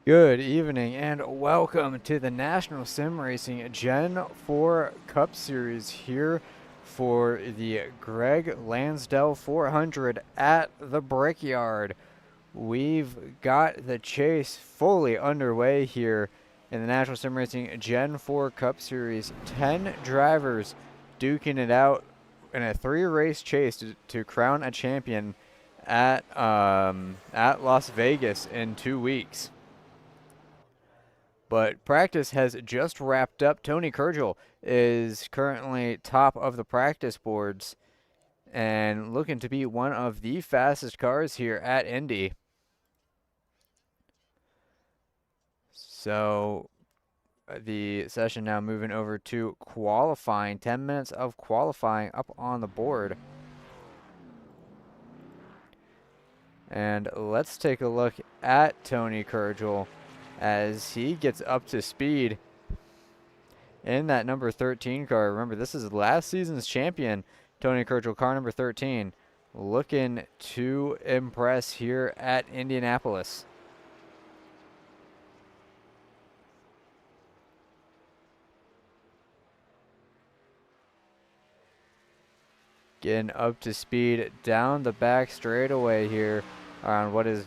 Good evening and welcome to the National Sim Racing Gen 4 Cup Series here for the Greg Lansdell 400 at the Brickyard. We've got the chase fully underway here in the National Sim Racing Gen 4 Cup Series. 10 drivers duking it out in a 3-race chase to crown a champion at Las Vegas in 2 weeks. But practice has just wrapped up. Tony Kurgel is currently top of the practice boards and looking to be one of the fastest cars here at Indy. So the session now moving over to qualifying. 10 minutes of qualifying up on the board. And let's take a look at Tony Kurgel as he gets up to speed in that number 13 car. Remember, this is last season's champion, Tony Kurgel, car number 13, looking to impress here at Indianapolis. Getting up to speed down the back straightaway here on what is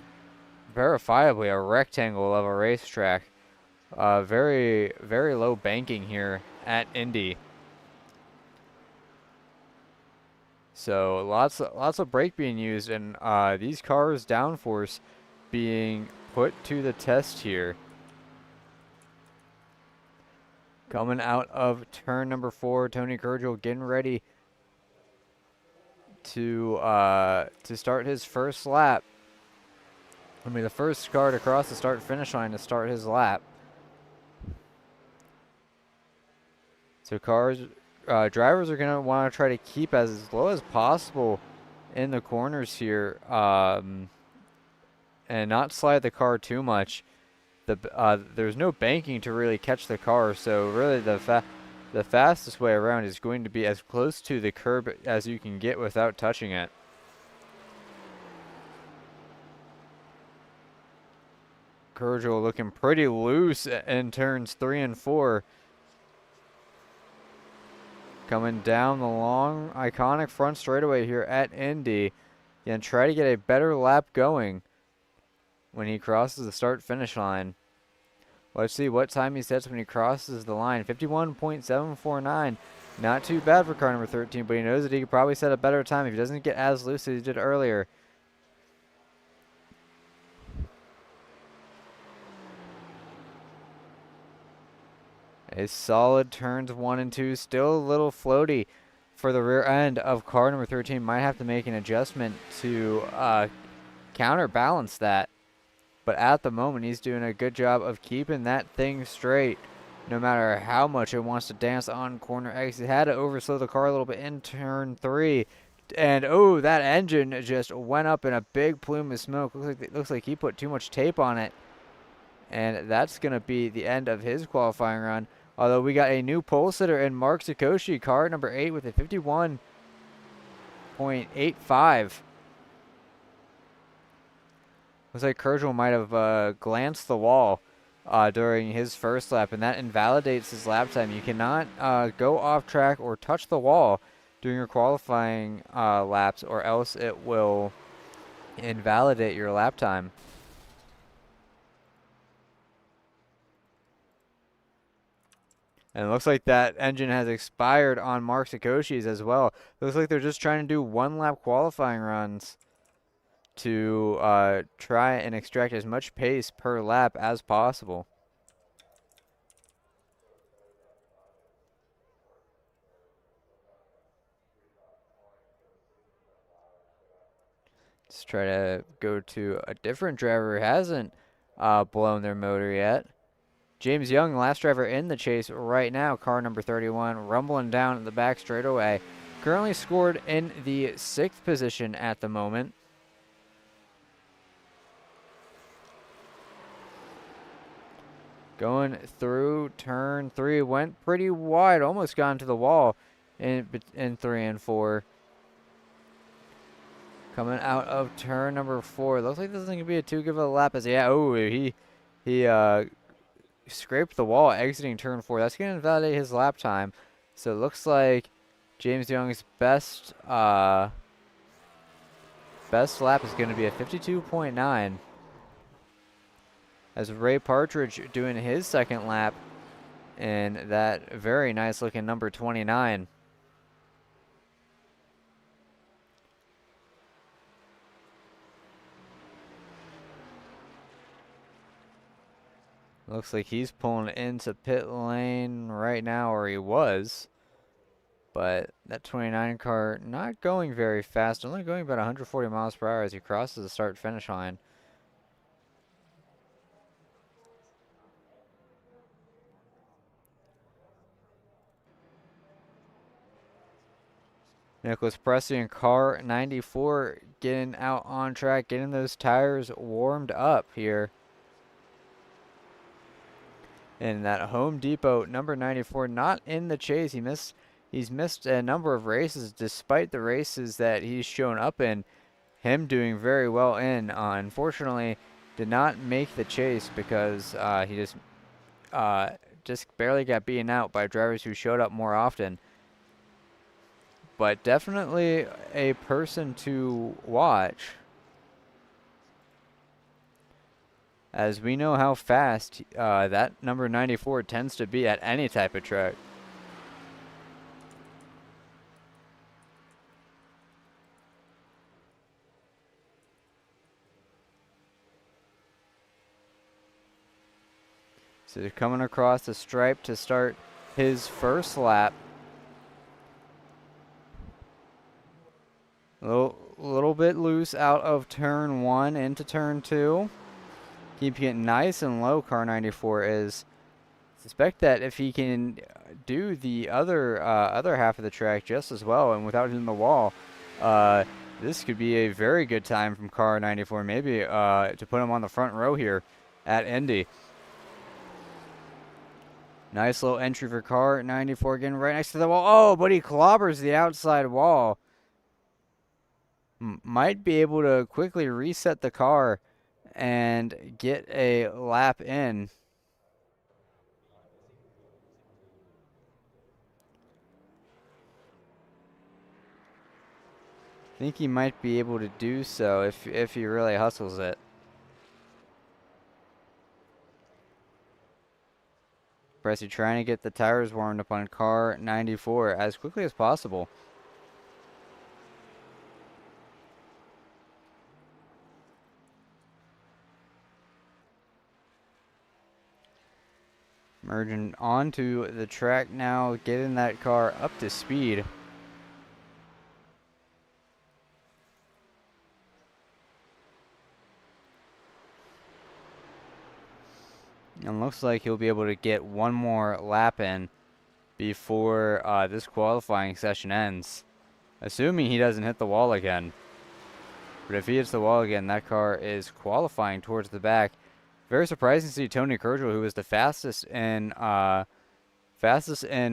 verifiably a rectangle of a racetrack. Very, very low banking here at Indy. So lots of brake being used, and these cars' downforce being put to the test here. Coming out of turn number 4, Tony Kurgel getting ready to start his first lap. I mean, the first car to cross the start-finish line to start his lap. So drivers are going to want to try to keep as low as possible in the corners here and not slide the car too much. There's no banking to really catch the car, so really the fastest way around is going to be as close to the curb as you can get without touching it. Kurgel looking pretty loose in turns 3 and 4. Coming down the long, iconic front straightaway here at Indy. Gonna try to get a better lap going when he crosses the start-finish line. Let's see what time he sets when he crosses the line. 51.749. Not too bad for car number 13, but he knows that he could probably set a better time if he doesn't get as loose as he did earlier. A solid turns 1 and 2. Still a little floaty for the rear end of car number 13. Might have to make an adjustment to counterbalance that. But at the moment, he's doing a good job of keeping that thing straight, no matter how much it wants to dance on corner exit. Had to overslow the car a little bit in turn 3. And, oh, that engine just went up in a big plume of smoke. Looks like he put too much tape on it. And that's going to be the end of his qualifying run. Although we got a new pole sitter in Mark Sikoshi, car number 8 with a 51.85. Looks like Kurgel might have glanced the wall during his first lap, and that invalidates his lap time. You cannot go off track or touch the wall during your qualifying laps, or else it will invalidate your lap time. And it looks like that engine has expired on Mark Sikoshi's as well. Looks like they're just trying to do 1-lap qualifying runs to try and extract as much pace per lap as possible. Let's try to go to a different driver who hasn't blown their motor yet. James Young, last driver in the chase right now, car number 31, rumbling down the back straightaway. Currently scored in the 6th position at the moment. Going through turn 3, went pretty wide, almost got into the wall in 3 and 4. Coming out of turn number 4. Looks like this is going to be a too good of a lap as, yeah, oh, he He scraped the wall exiting turn 4. That's going to invalidate his lap time. So it looks like James Young's best lap is going to be a 52.9. As Ray Partridge doing his second lap in that very nice looking number 29. Looks like he's pulling into pit lane right now, or he was. But that 29 car not going very fast, only going about 140 miles per hour as he crosses the start-finish line. Nicholas Presley in car 94 getting out on track, getting those tires warmed up here. And that Home Depot number 94 not in the chase. He's missed a number of races despite the races that he's shown up in. Him doing very well in. Unfortunately, did not make the chase because he just barely got beaten out by drivers who showed up more often. But definitely a person to watch, as we know how fast that number 94 tends to be at any type of track. So they're coming across the stripe to start his first lap. A little bit loose out of turn 1 into turn 2. Keeping it nice and low, car 94 is. Suspect that if he can do the other half of the track just as well and without hitting the wall, this could be a very good time from car 94, maybe to put him on the front row here at Indy. Nice little entry for car 94, getting right next to the wall. Oh, but he clobbers the outside wall. Might be able to quickly reset the car and get a lap in. I think he might be able to do so if he really hustles it. Presley trying to get the tires warmed up on car 94 as quickly as possible. Merging onto the track now, getting that car up to speed. And looks like he'll be able to get one more lap in before this qualifying session ends. Assuming he doesn't hit the wall again. But if he hits the wall again, that car is qualifying towards the back. Very surprising to see Tony Kurgel, who was the fastest in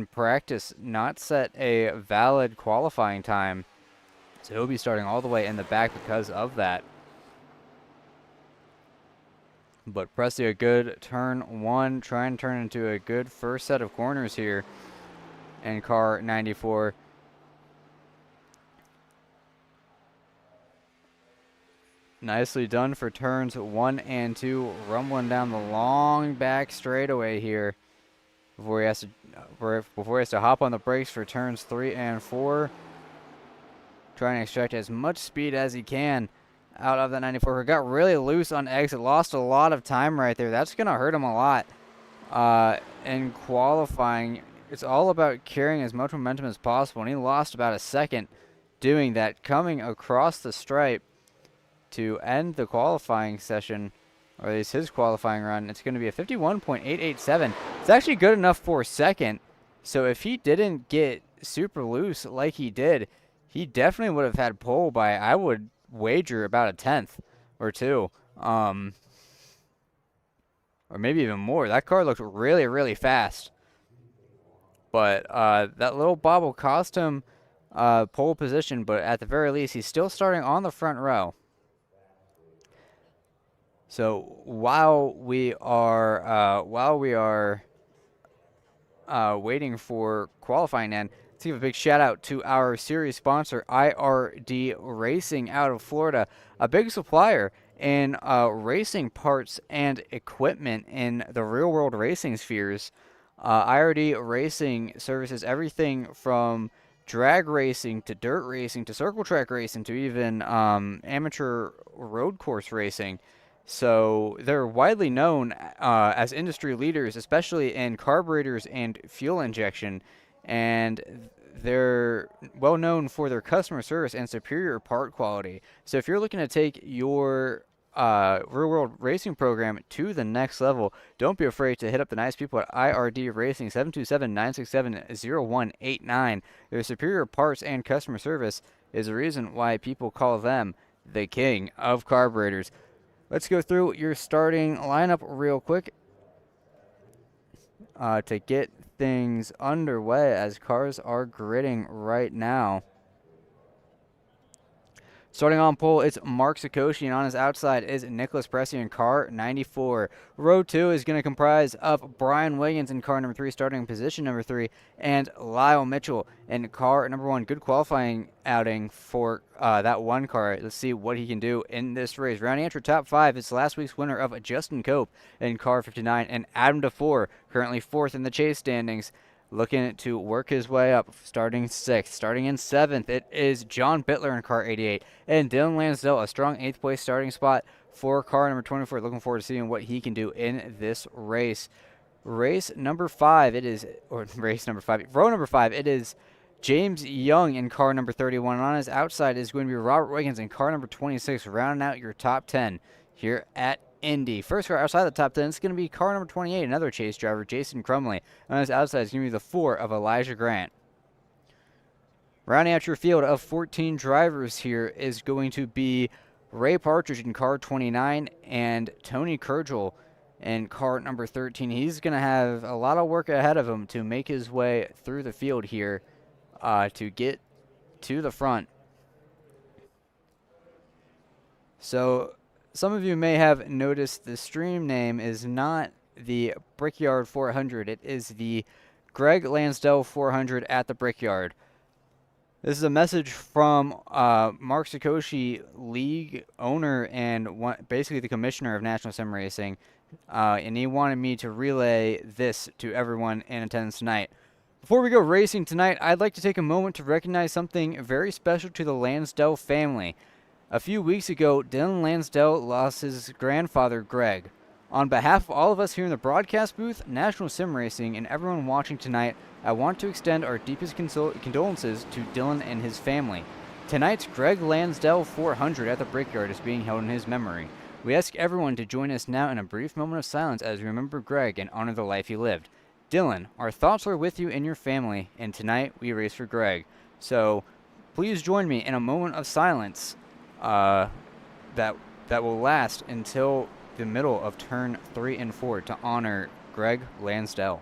practice, not set a valid qualifying time. So he'll be starting all the way in the back because of that. But Presley, a good turn 1, trying to turn into a good first set of corners here in car 94. Nicely done for turns 1 and 2, rumbling down the long back straightaway here before he has to hop on the brakes for turns 3 and 4. Trying to extract as much speed as he can out of that 94. Got really loose on exit, lost a lot of time right there. That's going to hurt him a lot in qualifying. It's all about carrying as much momentum as possible, and he lost about a second doing that, coming across the stripe to end the qualifying session, or at least his qualifying run. It's going to be a 51.887. It's actually good enough for second, so if he didn't get super loose like he did, he definitely would have had pole by, I would wager, about a 10th or 2, or maybe even more. That car looked really, really fast, but that little bobble cost him pole position, but at the very least, he's still starting on the front row. So while we are waiting for qualifying, and let's give a big shout out to our series sponsor, IRD Racing out of Florida, a big supplier in racing parts and equipment in the real world racing spheres. IRD Racing services everything from drag racing to dirt racing to circle track racing to even amateur road course racing. So they're widely known as industry leaders, especially in carburetors and fuel injection, and they're well known for their customer service and superior part quality. So if you're looking to take your real-world racing program to the next level, don't be afraid to hit up the nice people at IRD Racing, 727-967-0189. Their superior parts and customer service is the reason why people call them the king of carburetors. Let's go through your starting lineup real quick to get things underway as cars are gridding right now. Starting on pole, it's Mark Sakoshi, and on his outside is Nicholas Pressey in car 94. Row 2 is going to comprise of Brian Williams in car number 3, starting in position number 3, and Lyle Mitchell in car number 1. Good qualifying outing for that one car. Let's see what he can do in this race. Rounding out your top 5 is last week's winner of Justin Cope in car 59, and Adam DeFore, currently 4th in the chase standings, looking to work his way up, starting 6th. Starting in 7th, it is John Bittler in car 88. And Dylan Lansdell, a strong 8th place starting spot for car number 24. Looking forward to seeing what he can do in this race. Race number 5, it is, or race number 5, row number 5, it is James Young in car number 31. And on his outside is going to be Robert Wiggins in car number 26, rounding out your top 10 here at Indy. First car outside the top 10 is going to be car number 28, another chase driver, Jason Crumley. On his outside is going to be the 4 of Elijah Grant. Rounding out your field of 14 drivers here is going to be Ray Partridge in car 29 and Tony Kurgel in car number 13. He's going to have a lot of work ahead of him to make his way through the field here to get to the front. So some of you may have noticed the stream name is not the Brickyard 400. It is the Greg Lansdell 400 at the Brickyard. This is a message from Mark Sakoshi, league owner and basically the commissioner of National Sim Racing, and he wanted me to relay this to everyone in attendance tonight. Before we go racing tonight, I'd like to take a moment to recognize something very special to the Lansdell family. A few weeks ago, Dylan Lansdell lost his grandfather, Greg. On behalf of all of us here in the broadcast booth, National Sim Racing, and everyone watching tonight, I want to extend our deepest condolences to Dylan and his family. Tonight's Greg Lansdell 400 at the Brickyard is being held in his memory. We ask everyone to join us now in a brief moment of silence as we remember Greg and honor the life he lived. Dylan, our thoughts are with you and your family, and tonight we race for Greg. So please join me in a moment of silence that will last until the middle of turn 3 and 4 to honor Greg Lansdell.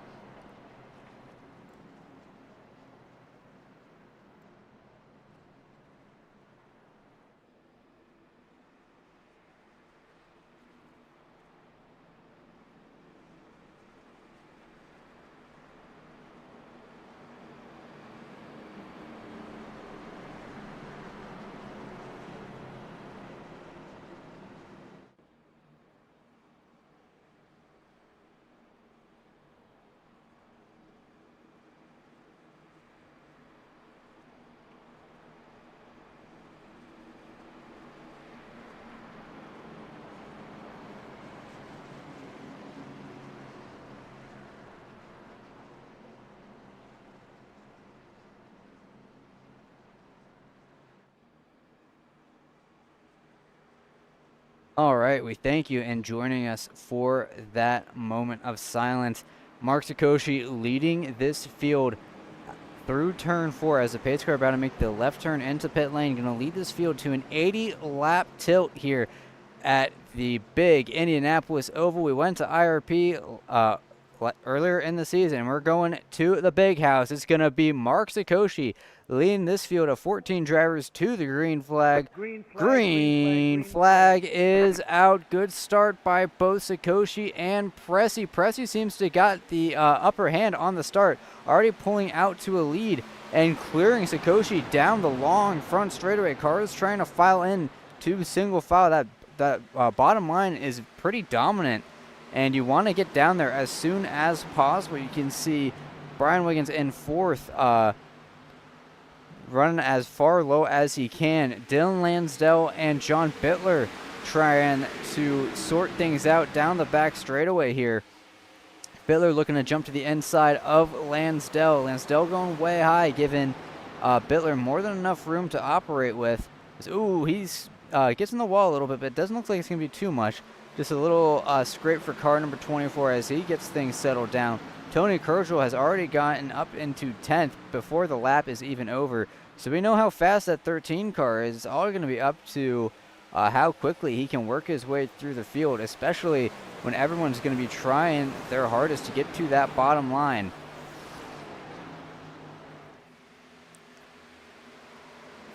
All right, we thank you and joining us for that moment of silence. Mark Sakoshi leading this field through turn 4 as the pace car about to make the left turn into pit lane. Going to lead this field to an 80-lap tilt here at the big Indianapolis Oval. We went to IRP earlier in the season. We're going to the big house. It's going to be Mark Sikoshi leading this field of 14 drivers to the green flag. Green flag is out. Good start by both Sikoshi and Pressey. Pressey seems to got the upper hand on the start, already pulling out to a lead and clearing Sikoshi down the long front straightaway. Cars trying to file in to single file. That bottom line is pretty dominant, and you want to get down there as soon as possible. You can see Brian Wiggins in fourth, running as far low as he can. Dylan Lansdell and John Bittler trying to sort things out down the back straightaway here. Bittler looking to jump to the inside of Lansdell. Lansdell going way high, giving Bittler more than enough room to operate with. Ooh, he's gets in the wall a little bit, but it doesn't look like it's going to be too much. Just a little scrape for car number 24 as he gets things settled down. Tony Kerschel has already gotten up into 10th before the lap is even over. So we know how fast that 13 car is. It's all going to be up to how quickly he can work his way through the field, especially when everyone's going to be trying their hardest to get to that bottom line.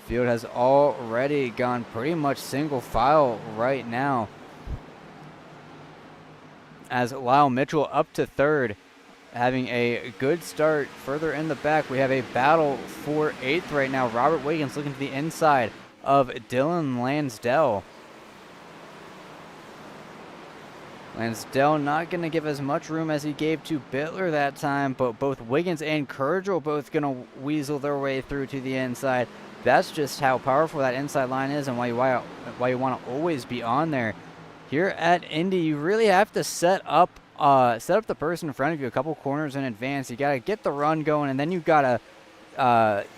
Field has already gone pretty much single file right now, as Lyle Mitchell up to third, having a good start. Further in the back, we have a battle for 8th right now. Robert Wiggins looking to the inside of Dylan Lansdell. Lansdell not going to give as much room as he gave to Bittler that time, but both Wiggins and Kerschel both going to weasel their way through to the inside. That's just how powerful that inside line is, and why you want to always be on there. Here at Indy, you really have to set up the person in front of you a couple corners in advance. You got to get the run going, and then you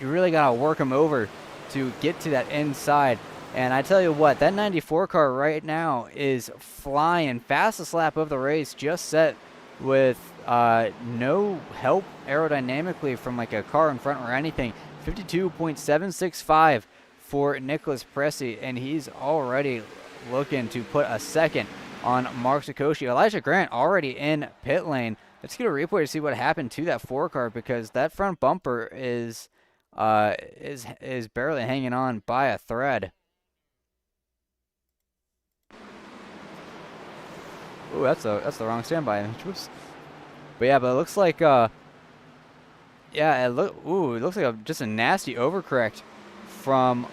really got to work them over to get to that inside. And I tell you what, that 94 car right now is flying. Fastest lap of the race, just set with no help aerodynamically from like a car in front or anything. 52.765 for Nicholas Pressey, and he's already looking to put a second on Mark Sikoshi. Elijah Grant already in pit lane. Let's get a replay to see what happened to that 4 car, because that front bumper is barely hanging on by a thread. Ooh, that's the wrong standby image. Whoops. But yeah, but it looks like it looks like just a nasty overcorrect from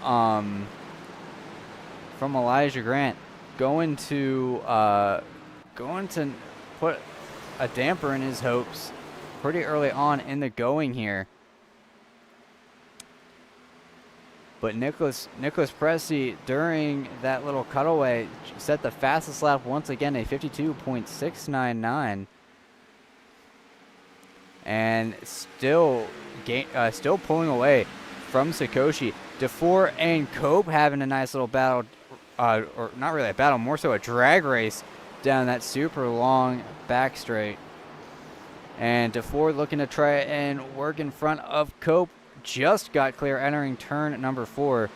Elijah Grant, going to put a damper in his hopes pretty early on in the going here. But Nicholas Pressey, during that little cutaway, set the fastest lap once again, a 52.699. And still pulling away from Sikoshi. DeFore and Cope having a nice little battle, or not really a battle, more so a drag race down that super long back straight. And DeFore looking to try and work in front of Cope. Just got clear entering turn number 4.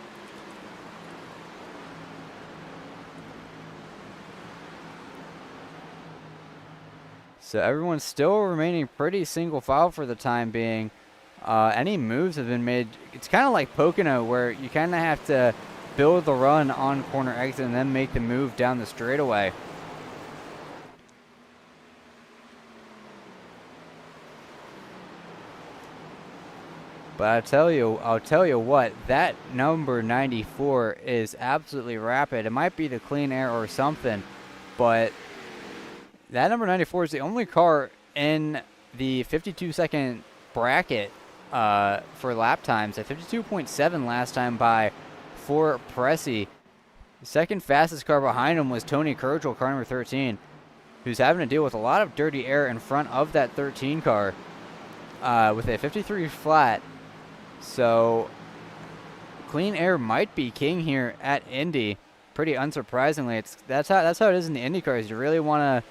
So everyone's still remaining pretty single file for the time being. Any moves have been made. It's kind of like Pocono, where you kind of have to build the run on corner exit and then make the move down the straightaway. But I'll tell you what, that number 94 is absolutely rapid. It might be the clean air or something, but that number 94 is the only car in the 52-second bracket for lap times. At 52.7 last time for Pressey. The second fastest car behind him was Tony Kerschel, car number 13, who's having to deal with a lot of dirty air in front of that 13 car with a 53 flat. So clean air might be king here at Indy, pretty unsurprisingly. That's how it is in the Indy cars. You really want to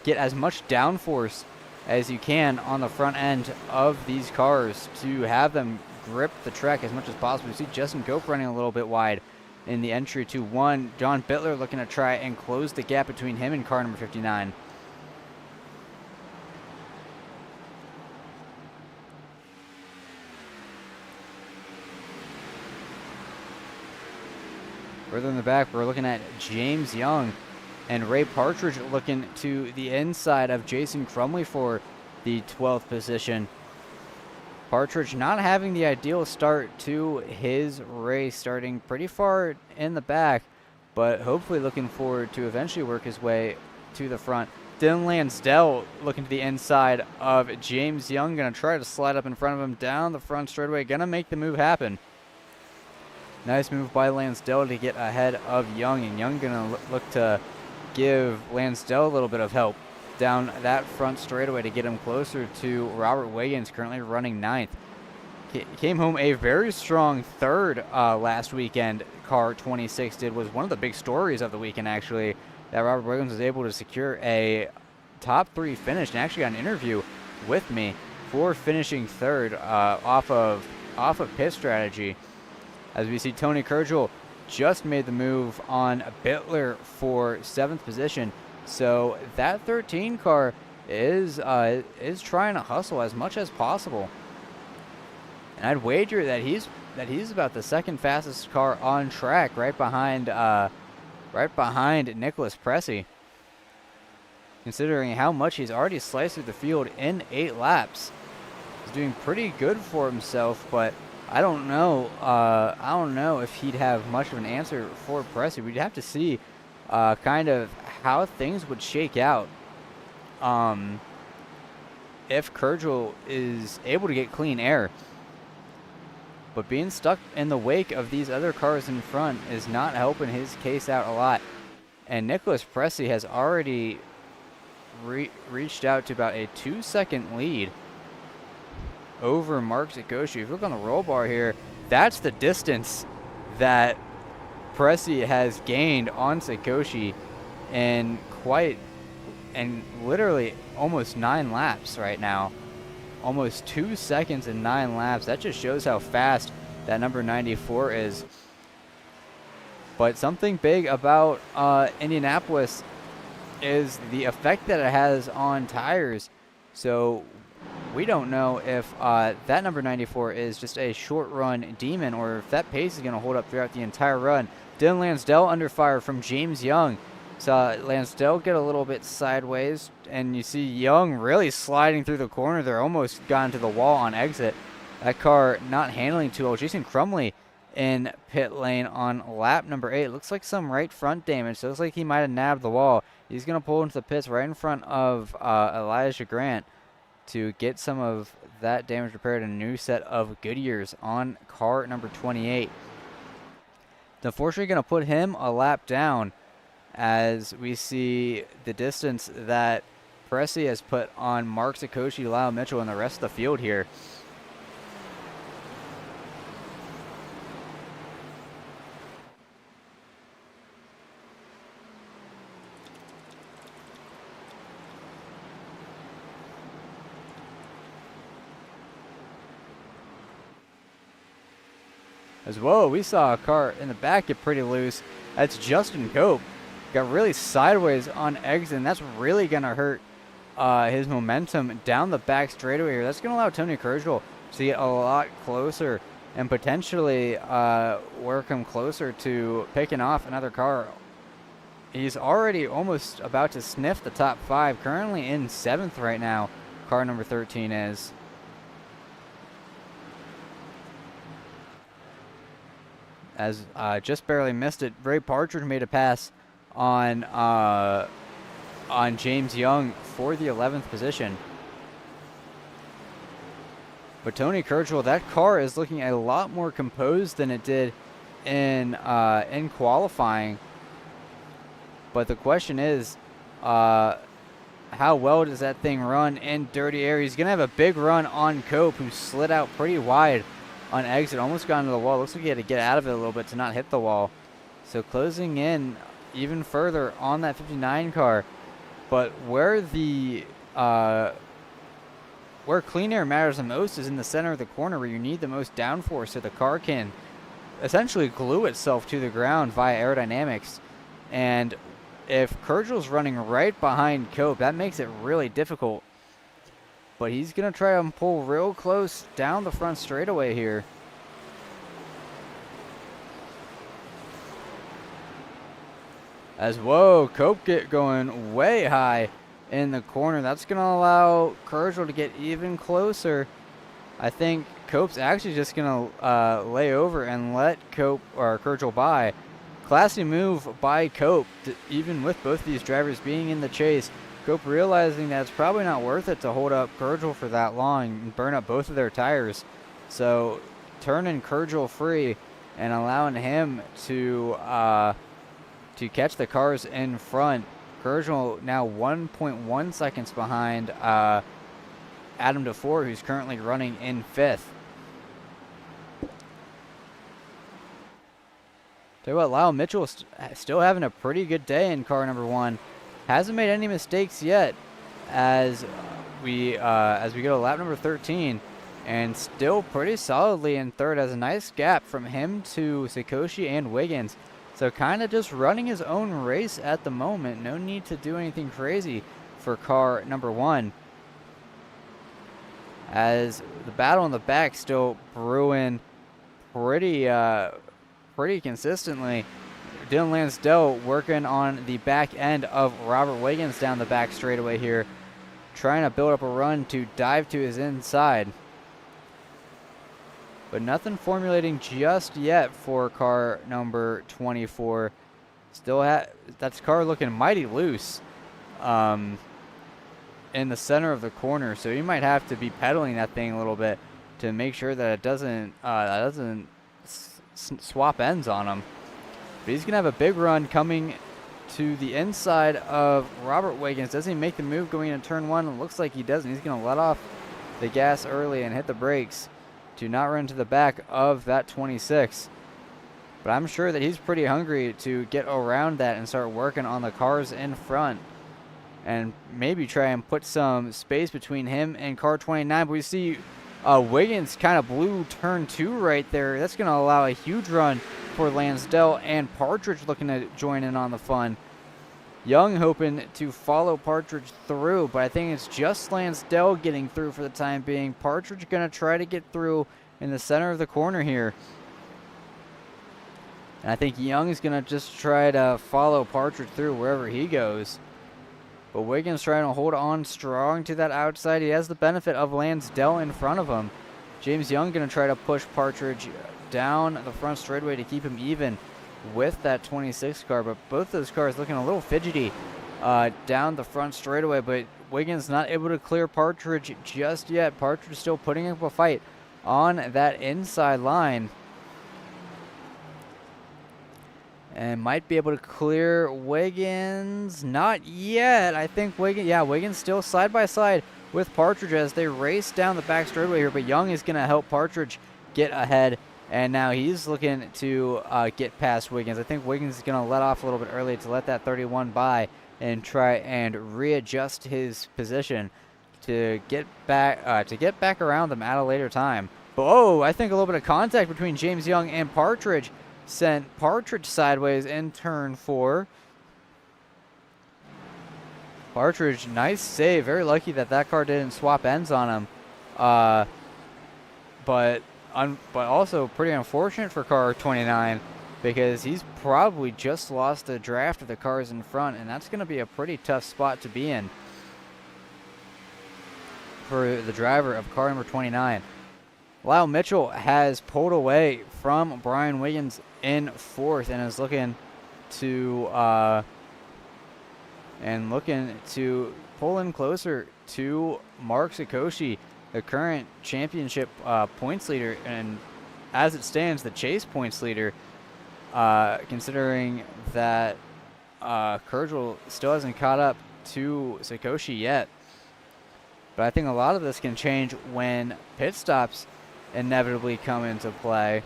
get as much downforce as you can on the front end of these cars to have them grip the track as much as possible. You see Justin Cope running a little bit wide in the entry to 1. John Bittler looking to try and close the gap between him and car number 59. Further in the back, we're looking at James Young and Ray Partridge looking to the inside of Jason Crumley for the 12th position. Partridge not having the ideal start to his race, starting pretty far in the back, but hopefully looking forward to eventually work his way to the front. Dylan Lansdell looking to the inside of James Young, going to try to slide up in front of him down the front straightaway, going to make the move happen. Nice move by Lansdell to get ahead of Young, and Young going to look to give Lansdell a little bit of help down that front straightaway to get him closer to Robert Wiggins, currently running 9th. Came home a very strong 3rd last weekend. Car 26 was one of the big stories of the weekend, actually, that Robert Wiggins was able to secure a top 3 finish and actually got an interview with me for finishing 3rd off of pit strategy. As we see, Tony Kurgel just made the move on Bittler for 7th position. So that 13 car is trying to hustle as much as possible. And I'd wager that he's about the 2nd fastest car on track, right behind Nicholas Pressey. Considering how much he's already sliced through the field in 8 laps, he's doing pretty good for himself. But I don't know if he'd have much of an answer for Pressey. We'd have to see kind of how things would shake out if Kurgel is able to get clean air. But being stuck in the wake of these other cars in front is not helping his case out a lot. And Nicholas Pressey has already reached out to about a 2-second lead over Mark Zakoshi. If you look on the roll bar here, that's the distance that Pressey has gained on Zakoshi in literally almost 9 laps right now. Almost 2 seconds in 9 laps. That just shows how fast that number 94 is. But something big about Indianapolis is the effect that it has on tires. So we don't know if that number 94 is just a short run demon or if that pace is going to hold up throughout the entire run. Dylan Lansdell under fire from James Young. Saw Lansdell get a little bit sideways, and you see Young really sliding through the corner there, almost gone to the wall on exit. That car not handling too well. Jason Crumley in pit lane on lap number 8. Looks like some right front damage, so it looks like he might have nabbed the wall. He's going to pull into the pits right in front of Elijah Grant to get some of that damage repaired and a new set of Goodyears on car number 28. Unfortunately, going to put him a lap down as we see the distance that Pressey has put on Mark Zakoshi, Lyle Mitchell, and the rest of the field here. As well, we saw a car in the back get pretty loose. That's Justin Cope. Got really sideways on exit, and that's really going to hurt his momentum down the back straightaway here. That's going to allow Tony Kurgel to get a lot closer and potentially work him closer to picking off another car. He's already almost about to sniff the top 5, currently in 7th right now, car number 13 is. As just barely missed it, Ray Partridge made a pass on James Young for the 11th position. But Tony Kurgel, that car is looking a lot more composed than it did in qualifying. But the question is, how well does that thing run in dirty air? He's going to have a big run on Cope, who slid out pretty wide on exit, almost got into the wall. Looks like he had to get out of it a little bit to not hit the wall. So closing in even further on that 59 car. But where clean air matters the most is in the center of the corner, where you need the most downforce so the car can essentially glue itself to the ground via aerodynamics. And if Kurgel's running right behind Cope, that makes it really difficult. But he's going to try and pull real close down the front straightaway here. As whoa, Cope get going way high in the corner. That's going to allow Kergel to get even closer. I think Cope's actually just going to lay over and let Kergel by. Classy move by Cope, even with both these drivers being in the chase. Cope realizing that it's probably not worth it to hold up Kergel for that long and burn up both of their tires. So turning Kergel free and allowing him to catch the cars in front. Kergel now 1.1 seconds behind Adam DeFore, who's currently running in 5th. Tell you what, Lyle Mitchell still having a pretty good day in car number 1. Hasn't made any mistakes yet as we go to lap number 13, and still pretty solidly in 3rd. Has a nice gap from him to Sikoshi and Wiggins. So kind of just running his own race at the moment. No need to do anything crazy for car number 1. As the battle in the back still brewing pretty consistently. Dylan Lansdell working on the back end of Robert Wiggins down the back straightaway here, trying to build up a run to dive to his inside. But nothing formulating just yet for car number 24. Still that's car looking mighty loose in the center of the corner, so you might have to be pedaling that thing a little bit to make sure that it doesn't swap ends on him. But he's gonna have a big run coming to the inside of Robert Wiggins. Does he make the move going into turn 1? It looks like he doesn't. He's gonna let off the gas early and hit the brakes to not run to the back of that 26. But I'm sure that he's pretty hungry to get around that and start working on the cars in front and maybe try and put some space between him and car 29. But we see Wiggins kind of blew turn 2 right there. That's going to allow a huge run for Lansdell, and Partridge looking to join in on the fun. Young hoping to follow Partridge through, but I think it's just Lansdell getting through for the time being. Partridge going to try to get through in the center of the corner here. And I think Young is going to just try to follow Partridge through wherever he goes. But Wiggins trying to hold on strong to that outside. He has the benefit of Lansdell in front of him. James Young going to try to push Partridge down the front straightaway to keep him even with that 26 car, but both those cars looking a little fidgety down the front straightaway, but Wiggins not able to clear Partridge just yet. Partridge still putting up a fight on that inside line and might be able to clear Wiggins. Not yet. I think Wiggins still side by side with Partridge as they race down the back straightaway here, but Young is going to help Partridge get ahead. And now he's looking to get past Wiggins. I think Wiggins is going to let off a little bit early to let that 31 by and try and readjust his position to get back around them at a later time. But I think a little bit of contact between James Young and Partridge sent Partridge sideways in turn 4. Partridge, nice save. Very lucky that car didn't swap ends on him. But also pretty unfortunate for car 29 because he's probably just lost the draft of the cars in front, and that's going to be a pretty tough spot to be in for the driver of car number 29. Lyle Mitchell has pulled away from Brian Wiggins in 4th and is looking to pull in closer to Mark Sikoshi, the current championship points leader, and as it stands, the chase points leader, considering that Kergel still hasn't caught up to Sikoshi yet. But I think a lot of this can change when pit stops inevitably come into play.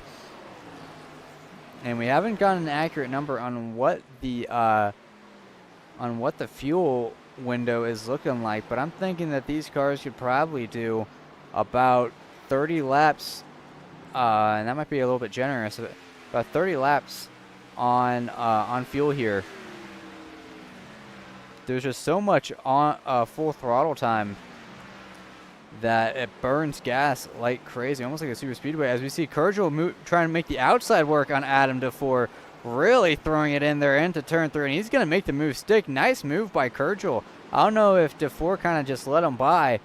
And we haven't gotten an accurate number on what the fuel window is looking like, but I'm thinking that these cars could probably do about 30 laps, and that might be a little bit generous, but about 30 laps on fuel here. There's just so much on full throttle time that it burns gas like crazy, almost like a super speedway. As we see Kergel trying to make the outside work on Adam DeFore, really throwing it in there into turn 3, and he's going to make the move stick. Nice move by Kurgel. I don't know if DeFore kind of just let him by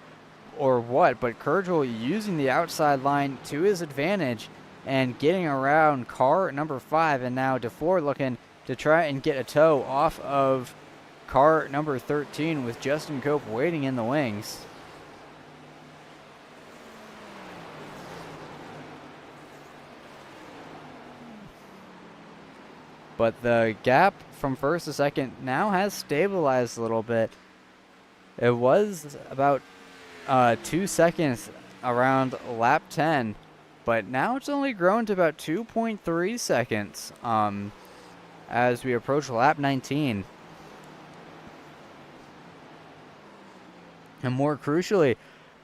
or what, but Kurgel using the outside line to his advantage and getting around car number 5, and now DeFore looking to try and get a tow off of car number 13 with Justin Cope waiting in the wings. But the gap from first to second now has stabilized a little bit. It was about 2 seconds around lap 10, but now it's only grown to about 2.3 seconds as we approach lap 19. And more crucially,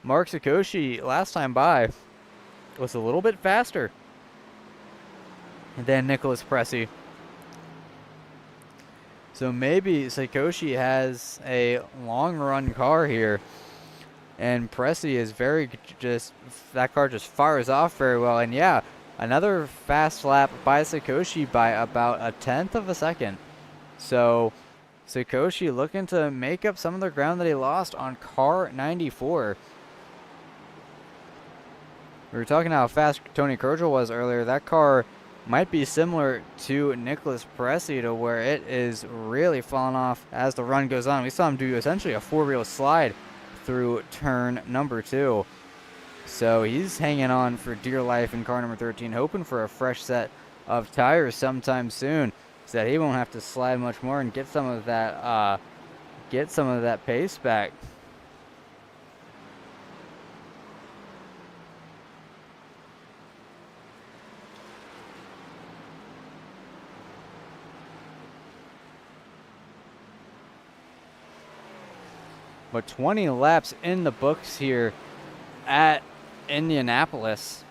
Mark Sikoshi last time by was a little bit faster than Nicholas Pressey. So maybe Sikoshi has a long run car here, and Pressey is that car just fires off very well. And yeah, another fast lap by Sikoshi by about 1/10 of a second. So Sikoshi looking to make up some of the ground that he lost on car 94. We were talking how fast Tony Kurgel was earlier. That car might be similar to Nicholas Pressey, to where it is really falling off as the run goes on. We saw him do essentially a 4-wheel slide through turn number 2. So he's hanging on for dear life in car number 13, hoping for a fresh set of tires sometime soon, so that he won't have to slide much more and get some of that pace back. But 20 laps in the books here at Indianapolis,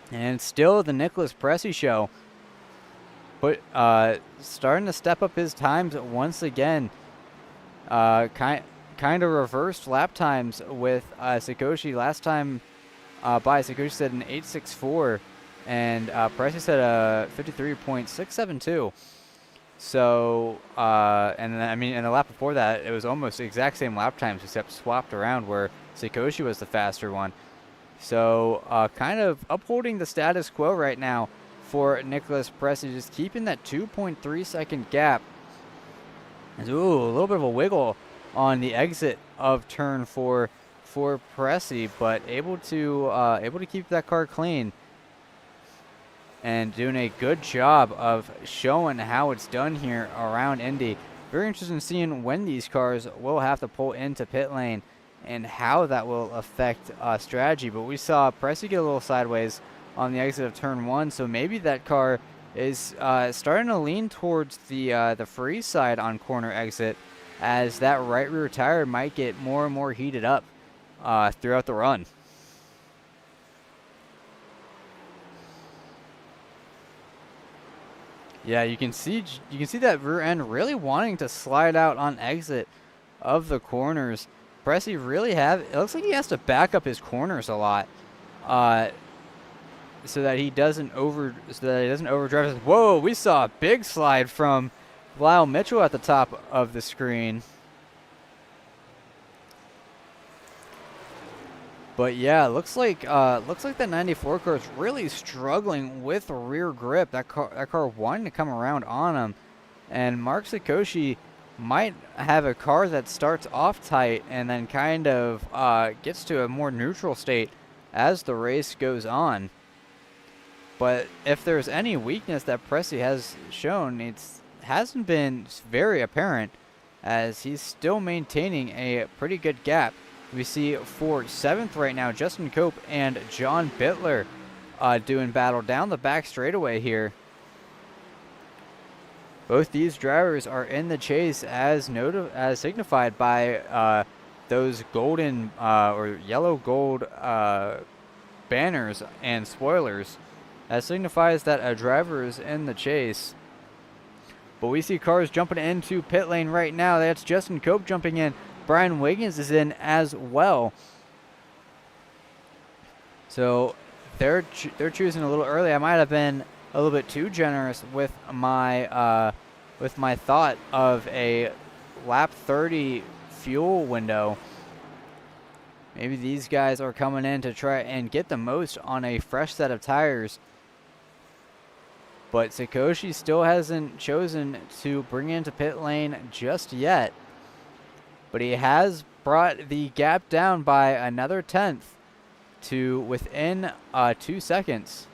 and still the Nicholas Pressey show. But starting to step up his times once again. Kind of reversed lap times with Sikoshi. Last time by Sikoshi said an 8.64, and Pressey said a 53.672. So, and then, I mean, in the lap before that, it was almost the exact same lap times except swapped around, where Sikoshi was the faster one. So, kind of upholding the status quo right now for Nicholas Pressey, just keeping that 2.3 second gap. Ooh, a little bit of a wiggle on the exit of turn 4 for Pressey, but able to keep that car clean. And doing a good job of showing how it's done here around Indy. Very interested in seeing when these cars will have to pull into pit lane and how that will affect strategy. But we saw Pressey get a little sideways on the exit of turn 1, so maybe that car is starting to lean towards the free side on corner exit, as that right rear tire might get more and more heated up throughout the run. Yeah, you can see that rear end really wanting to slide out on exit of the corners. Pressey really it looks like he has to back up his corners a lot, so that he doesn't overdrive. Whoa, we saw a big slide from Lyle Mitchell at the top of the screen. But yeah, looks like that 94 car is really struggling with rear grip. That car wanting to come around on him, and Mark Sikoshi might have a car that starts off tight and then kind of gets to a more neutral state as the race goes on. But if there's any weakness that Pressey has shown, it hasn't been very apparent, as he's still maintaining a pretty good gap. We see for 7th right now, Justin Cope and John Bittler doing battle down the back straightaway here. Both these drivers are in the chase as signified by those golden or yellow gold banners and spoilers. That signifies that a driver is in the chase. But we see cars jumping into pit lane right now. That's Justin Cope jumping in. Brian Wiggins is in as well. So they're choosing a little early. I might have been a little bit too generous with my thought of a lap 30 fuel window. Maybe these guys are coming in to try and get the most on a fresh set of tires. But Sakoshi still hasn't chosen to bring into pit lane just yet. But he has brought the gap down by another 10th to within 2 seconds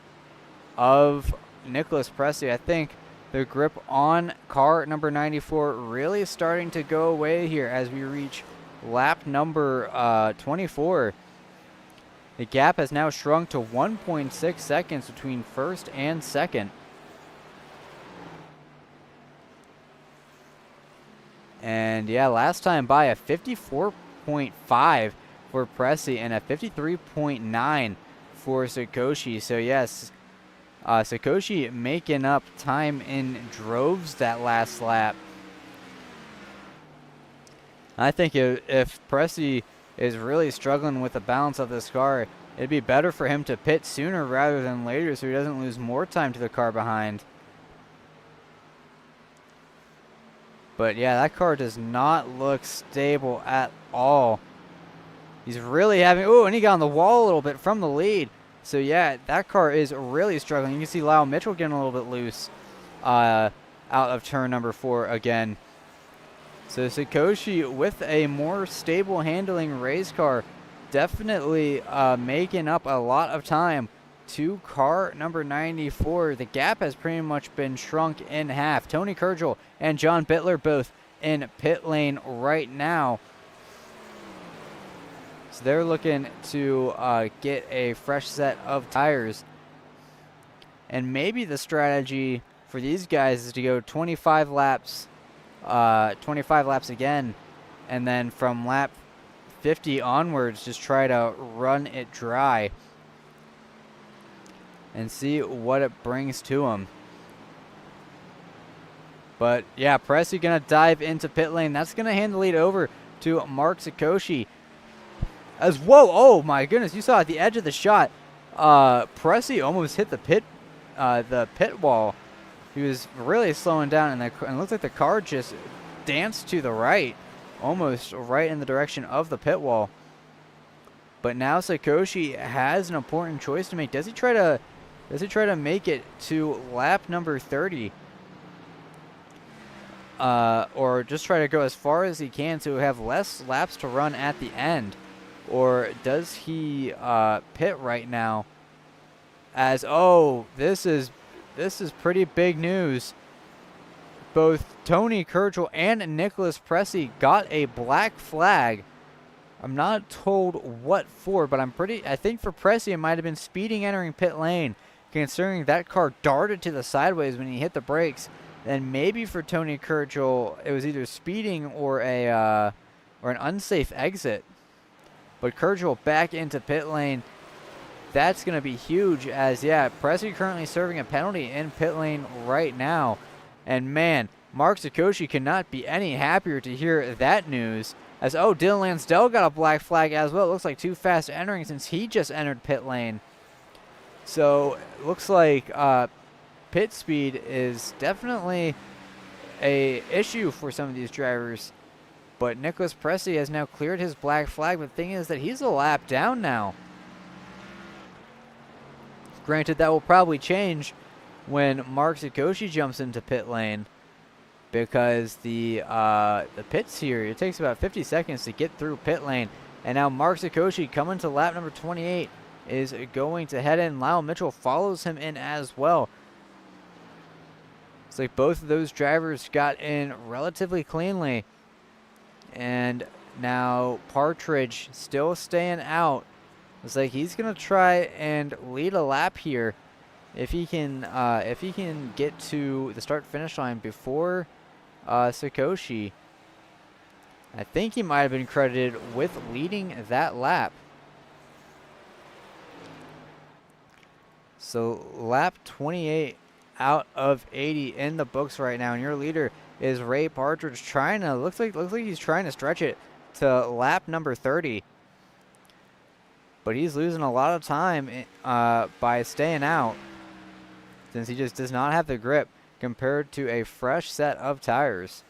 of Nicholas Pressey. I think the grip on car number 94 really starting to go away here as we reach lap number 24. The gap has now shrunk to 1.6 seconds between first and second. And yeah, last time by a 54.5 for Pressey and a 53.9 for Sakoshi. So yes, Sakoshi making up time in droves that last lap. I think if Pressey is really struggling with the balance of this car, it'd be better for him to pit sooner rather than later so he doesn't lose more time to the car behind. But yeah, that car does not look stable at all. He's really having... Oh, and he got on the wall a little bit from the lead. So yeah, that car is really struggling. You can see Lyle Mitchell getting a little bit loose out of turn number 4 again. So Sakoshi with a more stable handling race car definitely making up a lot of time to car number 94. The gap has pretty much been shrunk in half. Tony Kurgel and John Bittler both in pit lane right now. So they're looking to get a fresh set of tires. And maybe the strategy for these guys is to go 25 laps again, and then from lap 50 onwards just try to run it dry and see what it brings to him. But yeah, Pressey gonna dive into pit lane. That's gonna hand the lead over to Mark Sakoshi. As whoa, oh my goodness, you saw at the edge of the shot, Pressey almost hit the pit wall. He was really slowing down, and it looks like the car just danced to the right, almost right in the direction of the pit wall. But now Sakoshi has an important choice to make. Does he try to make it to lap number 30? Or just try to go as far as he can to have less laps to run at the end? Or does he pit right now? As, oh, this is pretty big news. Both Tony Kurgel and Nicholas Pressey got a black flag. I'm not told what for, but I think for Pressey it might have been speeding entering pit lane, considering that car darted to the sideways when he hit the brakes. And maybe for Tony Kurgel it was either speeding or an unsafe exit. But Kurgel back into pit lane. That's going to be huge as, yeah, Pressey currently serving a penalty in pit lane right now. And man, Mark Sakoshi cannot be any happier to hear that news. As, oh, Dylan Lansdell got a black flag as well. It looks like too fast entering since he just entered pit lane. So, it looks like pit speed is definitely a issue for some of these drivers. But Nicholas Pressey has now cleared his black flag. But the thing is that he's a lap down now. Granted, that will probably change when Mark Sakoshi jumps into pit lane, because the pits here, it takes about 50 seconds to get through pit lane. And now Mark Sakoshi coming to lap number 28 is going to head in. Lyle Mitchell follows him in as well. It's like both of those drivers got in relatively cleanly. And now Partridge still staying out. It's like he's gonna try and lead a lap here if he can get to the start-finish line before Sakoshi. I think he might have been credited with leading that lap. So lap 28 out of 80 in the books right now, and your leader is Ray Partridge, trying to looks like he's trying to stretch it to lap number 30. But he's losing a lot of time by staying out. since he just does not have the grip compared to a fresh set of tires.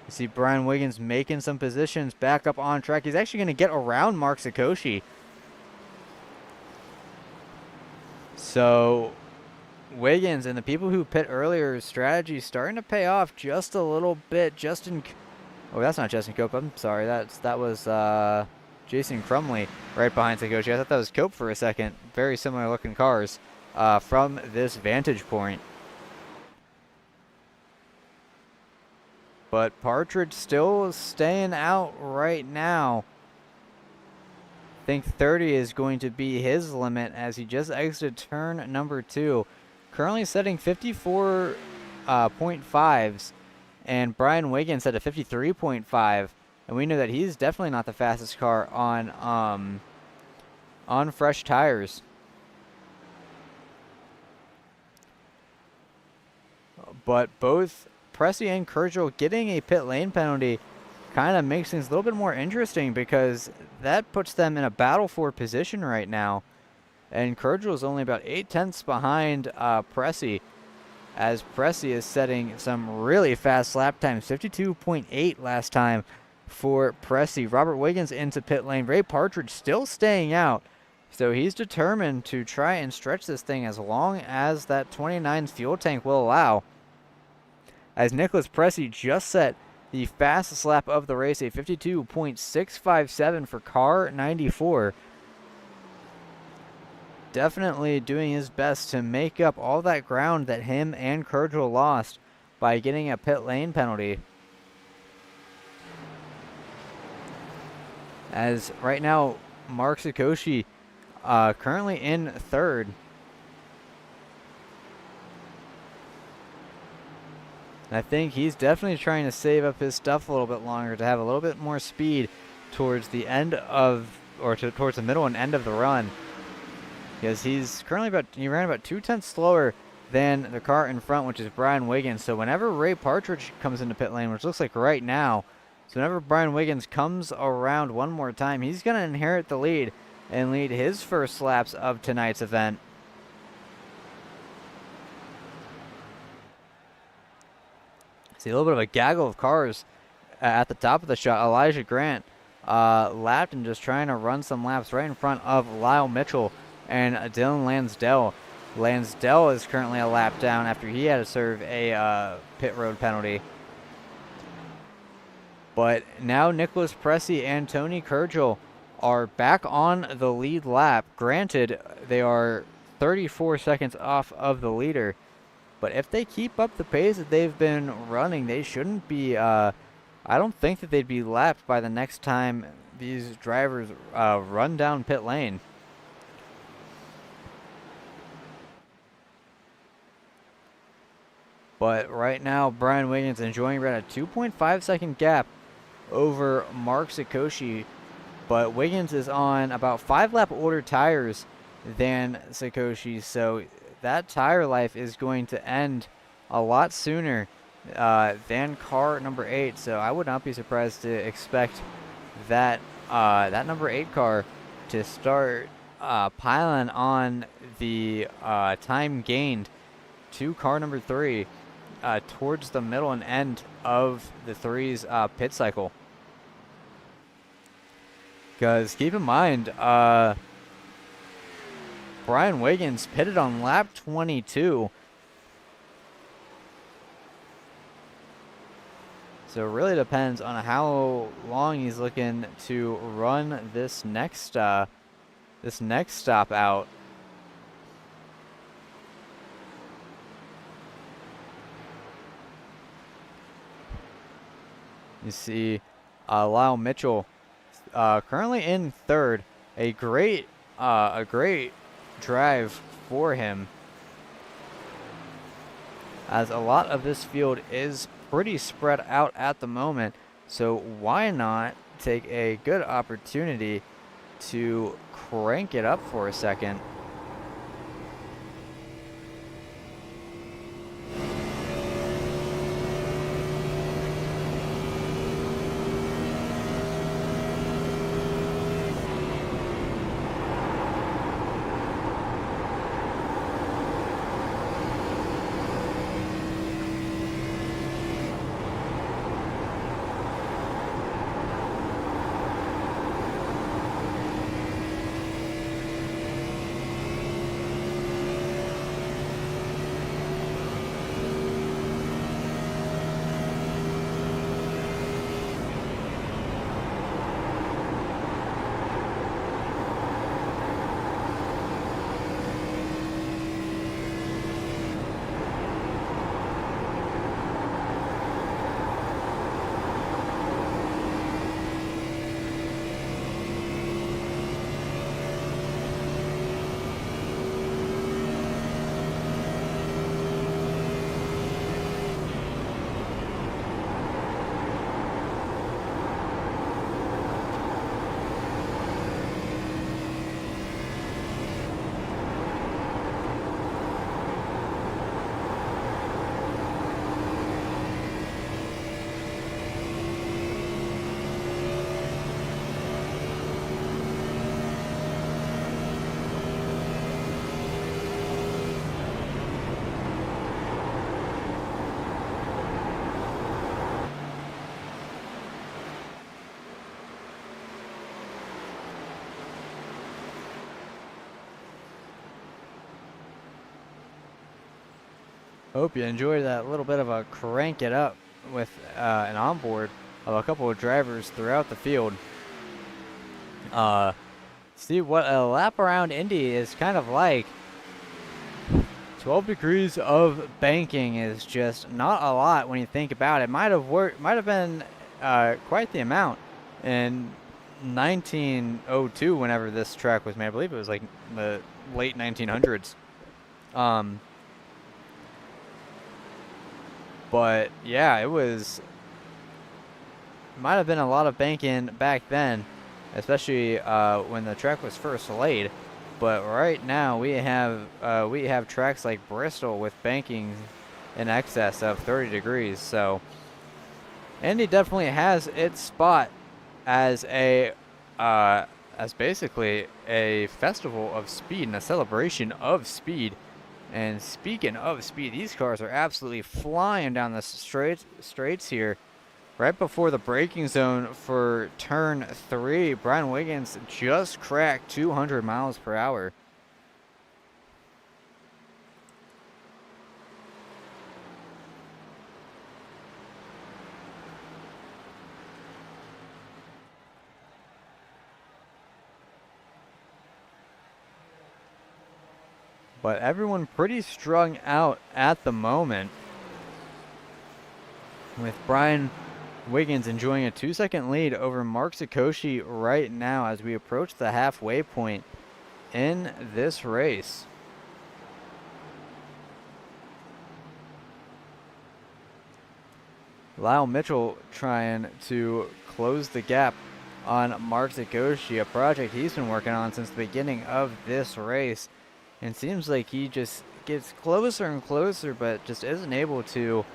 You see Brian Wiggins making some positions back up on track. He's actually going to get around Mark Sikoshi. So Wiggins and the people who pit earlier strategy starting to pay off just a little bit. Oh, that's not Justin Cope. I'm sorry. That was Jason Crumley right behind Sikoshi. I thought that was Cope for a second. Very similar looking cars from this vantage point. But Partridge still staying out right now. I think 30 is going to be his limit as he just exited turn number 2. Currently setting 54.5s, and Brian Wiggins set a 53.5. And we know that he's definitely not the fastest car on fresh tires. But both Pressey and Kurgel getting a pit lane penalty kind of makes things a little bit more interesting, because that puts them in a battle for position right now. And Kurgel is only about 8/10 behind Pressey, as Pressey is setting some really fast lap times, 52.8 last time for Pressey. Robert Wiggins into pit lane. Ray Partridge still staying out, so he's determined to try and stretch this thing as long as that 29 fuel tank will allow. As Nicholas Pressey just set the fastest lap of the race, a 52.657 for car 94. Definitely doing his best to make up all that ground that him and Kurgel lost by getting a pit lane penalty. As right now, Mark Sikoshi currently in third. I think he's definitely trying to save up his stuff a little bit longer to have a little bit more speed towards the end of, towards the middle and end of the run. Because he ran about 2/10 slower than the car in front, which is Brian Wiggins. So whenever Ray Partridge comes into pit lane, which looks like right now, so whenever Brian Wiggins comes around one more time, he's going to inherit the lead and lead his first laps of tonight's event. See a little bit of a gaggle of cars at the top of the shot. Elijah Grant lapped and just trying to run some laps right in front of Lyle Mitchell and Dylan Lansdell. Lansdell is currently a lap down after he had to serve a pit road penalty. But now Nicholas Pressey and Tony Kurgel are back on the lead lap. Granted, they are 34 seconds off of the leader. But if they keep up the pace that they've been running, they shouldn't be, I don't think that they'd be lapped by the next time these drivers run down pit lane. But right now, Brian Wiggins enjoying around a 2.5 second gap over Mark Sikoshi. But Wiggins is on about 5 lap older tires than Sikoshi, so that tire life is going to end a lot sooner than car number 8. So I would not be surprised to expect that that number 8 car to start piling on the time gained to car number 3 towards the middle and end of the 3's pit cycle. Because keep in mind, Brian Wiggins pitted on lap 22. So it really depends on how long he's looking to run this next stop out. You see Lyle Mitchell currently in third. A great drive for him, as a lot of this field is pretty spread out at the moment. So why not take a good opportunity to crank it up for a second? Hope you enjoyed that little bit of a crank it up with an onboard of a couple of drivers throughout the field. See what a lap around Indy is kind of like. 12 degrees of banking is just not a lot when you think about it. Might have been quite the amount in 1902 whenever this track was made. I believe it was like the late 1900s. But yeah, might have been a lot of banking back then, especially when the track was first laid. But right now we have tracks like Bristol with banking in excess of 30 degrees. So Indy definitely has its spot as basically a festival of speed and a celebration of speed. And speaking of speed, these cars are absolutely flying down the straights here. Right before the braking zone for turn 3, Brian Wiggins just cracked 200 miles per hour. But everyone pretty strung out at the moment, with Brian Wiggins enjoying a 2-second lead over Mark Sikoshi right now as we approach the halfway point in this race. Lyle Mitchell trying to close the gap on Mark Sikoshi, a project he's been working on since the beginning of this race. And seems like he just gets closer and closer, but just isn't able to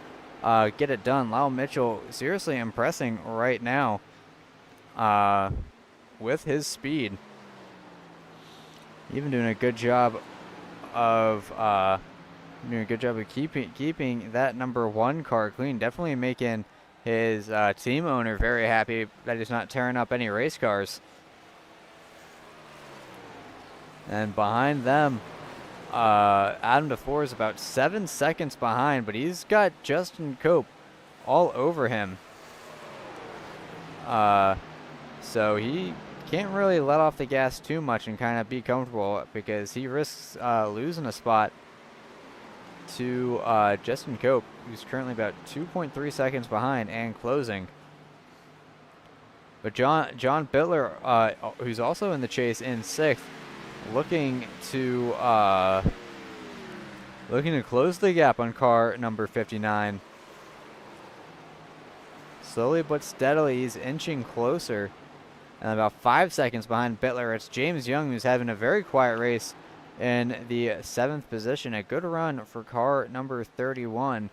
get it done. Lyle Mitchell seriously impressing right now with his speed. Even doing a good job of keeping that number 1 car clean. Definitely making his team owner very happy that he's not tearing up any race cars. And behind them, Adam DeFore is about 7 seconds behind, but he's got Justin Cope all over him. So he can't really let off the gas too much and kind of be comfortable, because he risks losing a spot to Justin Cope, who's currently about 2.3 seconds behind and closing. But John Bittler, who's also in the chase in 6th, looking to close the gap on car number 59. Slowly but steadily, he's inching closer. And about 5 seconds behind Bittler, it's James Young, who's having a very quiet race in the 7th position. A good run for car number 31.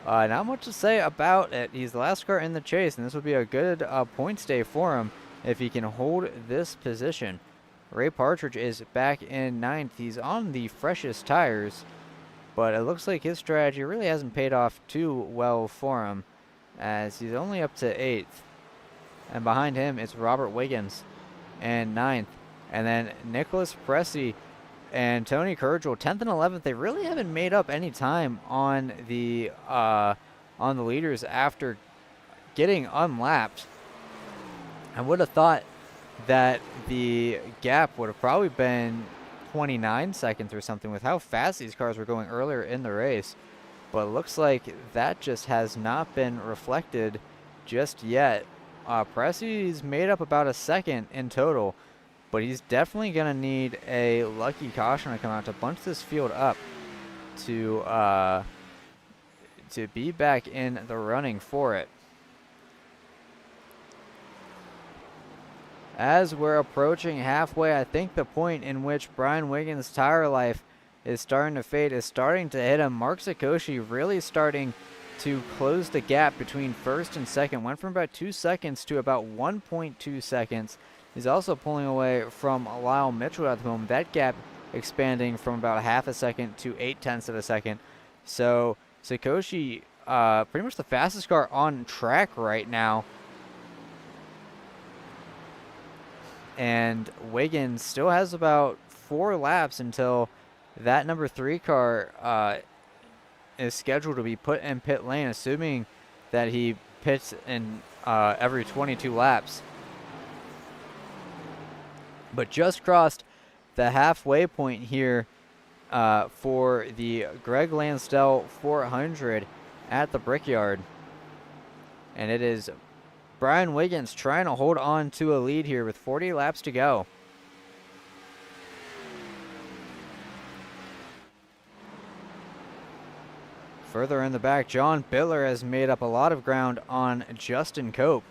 Not much to say about it. He's the last car in the chase, and this would be a good points day for him if he can hold this position. Ray Partridge is back in 9th. He's on the freshest tires, but it looks like his strategy really hasn't paid off too well for him, as he's only up to 8th. And behind him, it's Robert Wiggins in 9th. And then Nicholas Pressey and Tony Kurgel, 10th and 11th. They really haven't made up any time on the leaders after getting unlapped. I would have thought that the gap would have probably been 29 seconds or something with how fast these cars were going earlier in the race. But it looks like that just has not been reflected just yet. Pressey's made up about a second in total, but he's definitely going to need a lucky caution to come out to bunch this field up to be back in the running for it. As we're approaching halfway, I think the point in which Brian Wiggins' tire life is starting to fade is starting to hit him. Mark Sikoshi really starting to close the gap between 1st and 2nd. Went from about 2 seconds to about 1.2 seconds. He's also pulling away from Lyle Mitchell at the moment. That gap expanding from about half a second to 0.8 of a second. So Sikoshi, pretty much the fastest car on track right now. And Wiggins still has about 4 laps until that number 3 car is scheduled to be put in pit lane, assuming that he pits in every 22 laps. But just crossed the halfway point here for the Greg Lansdell 400 at the Brickyard. And it is Brian Wiggins trying to hold on to a lead here with 40 laps to go. Further in the back, John Bittler has made up a lot of ground on Justin Cope.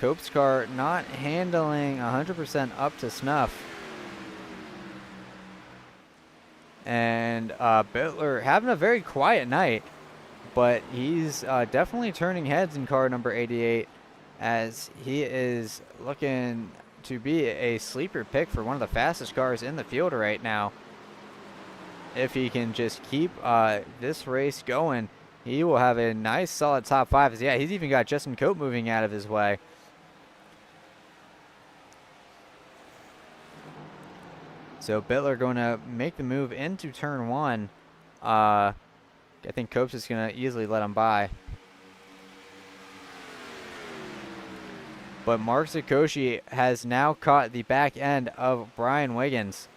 Cope's car not handling 100% up to snuff. And Bittler having a very quiet night, but he's definitely turning heads in car number 88 as he is looking to be a sleeper pick for one of the fastest cars in the field right now. If he can just keep this race going, he will have a nice solid top 5. Yeah, he's even got Justin Cope moving out of his way. So Bittler going to make the move into turn 1. I think Cope's just going to easily let him by. But Mark Sikoshi has now caught the back end of Brian Wiggins.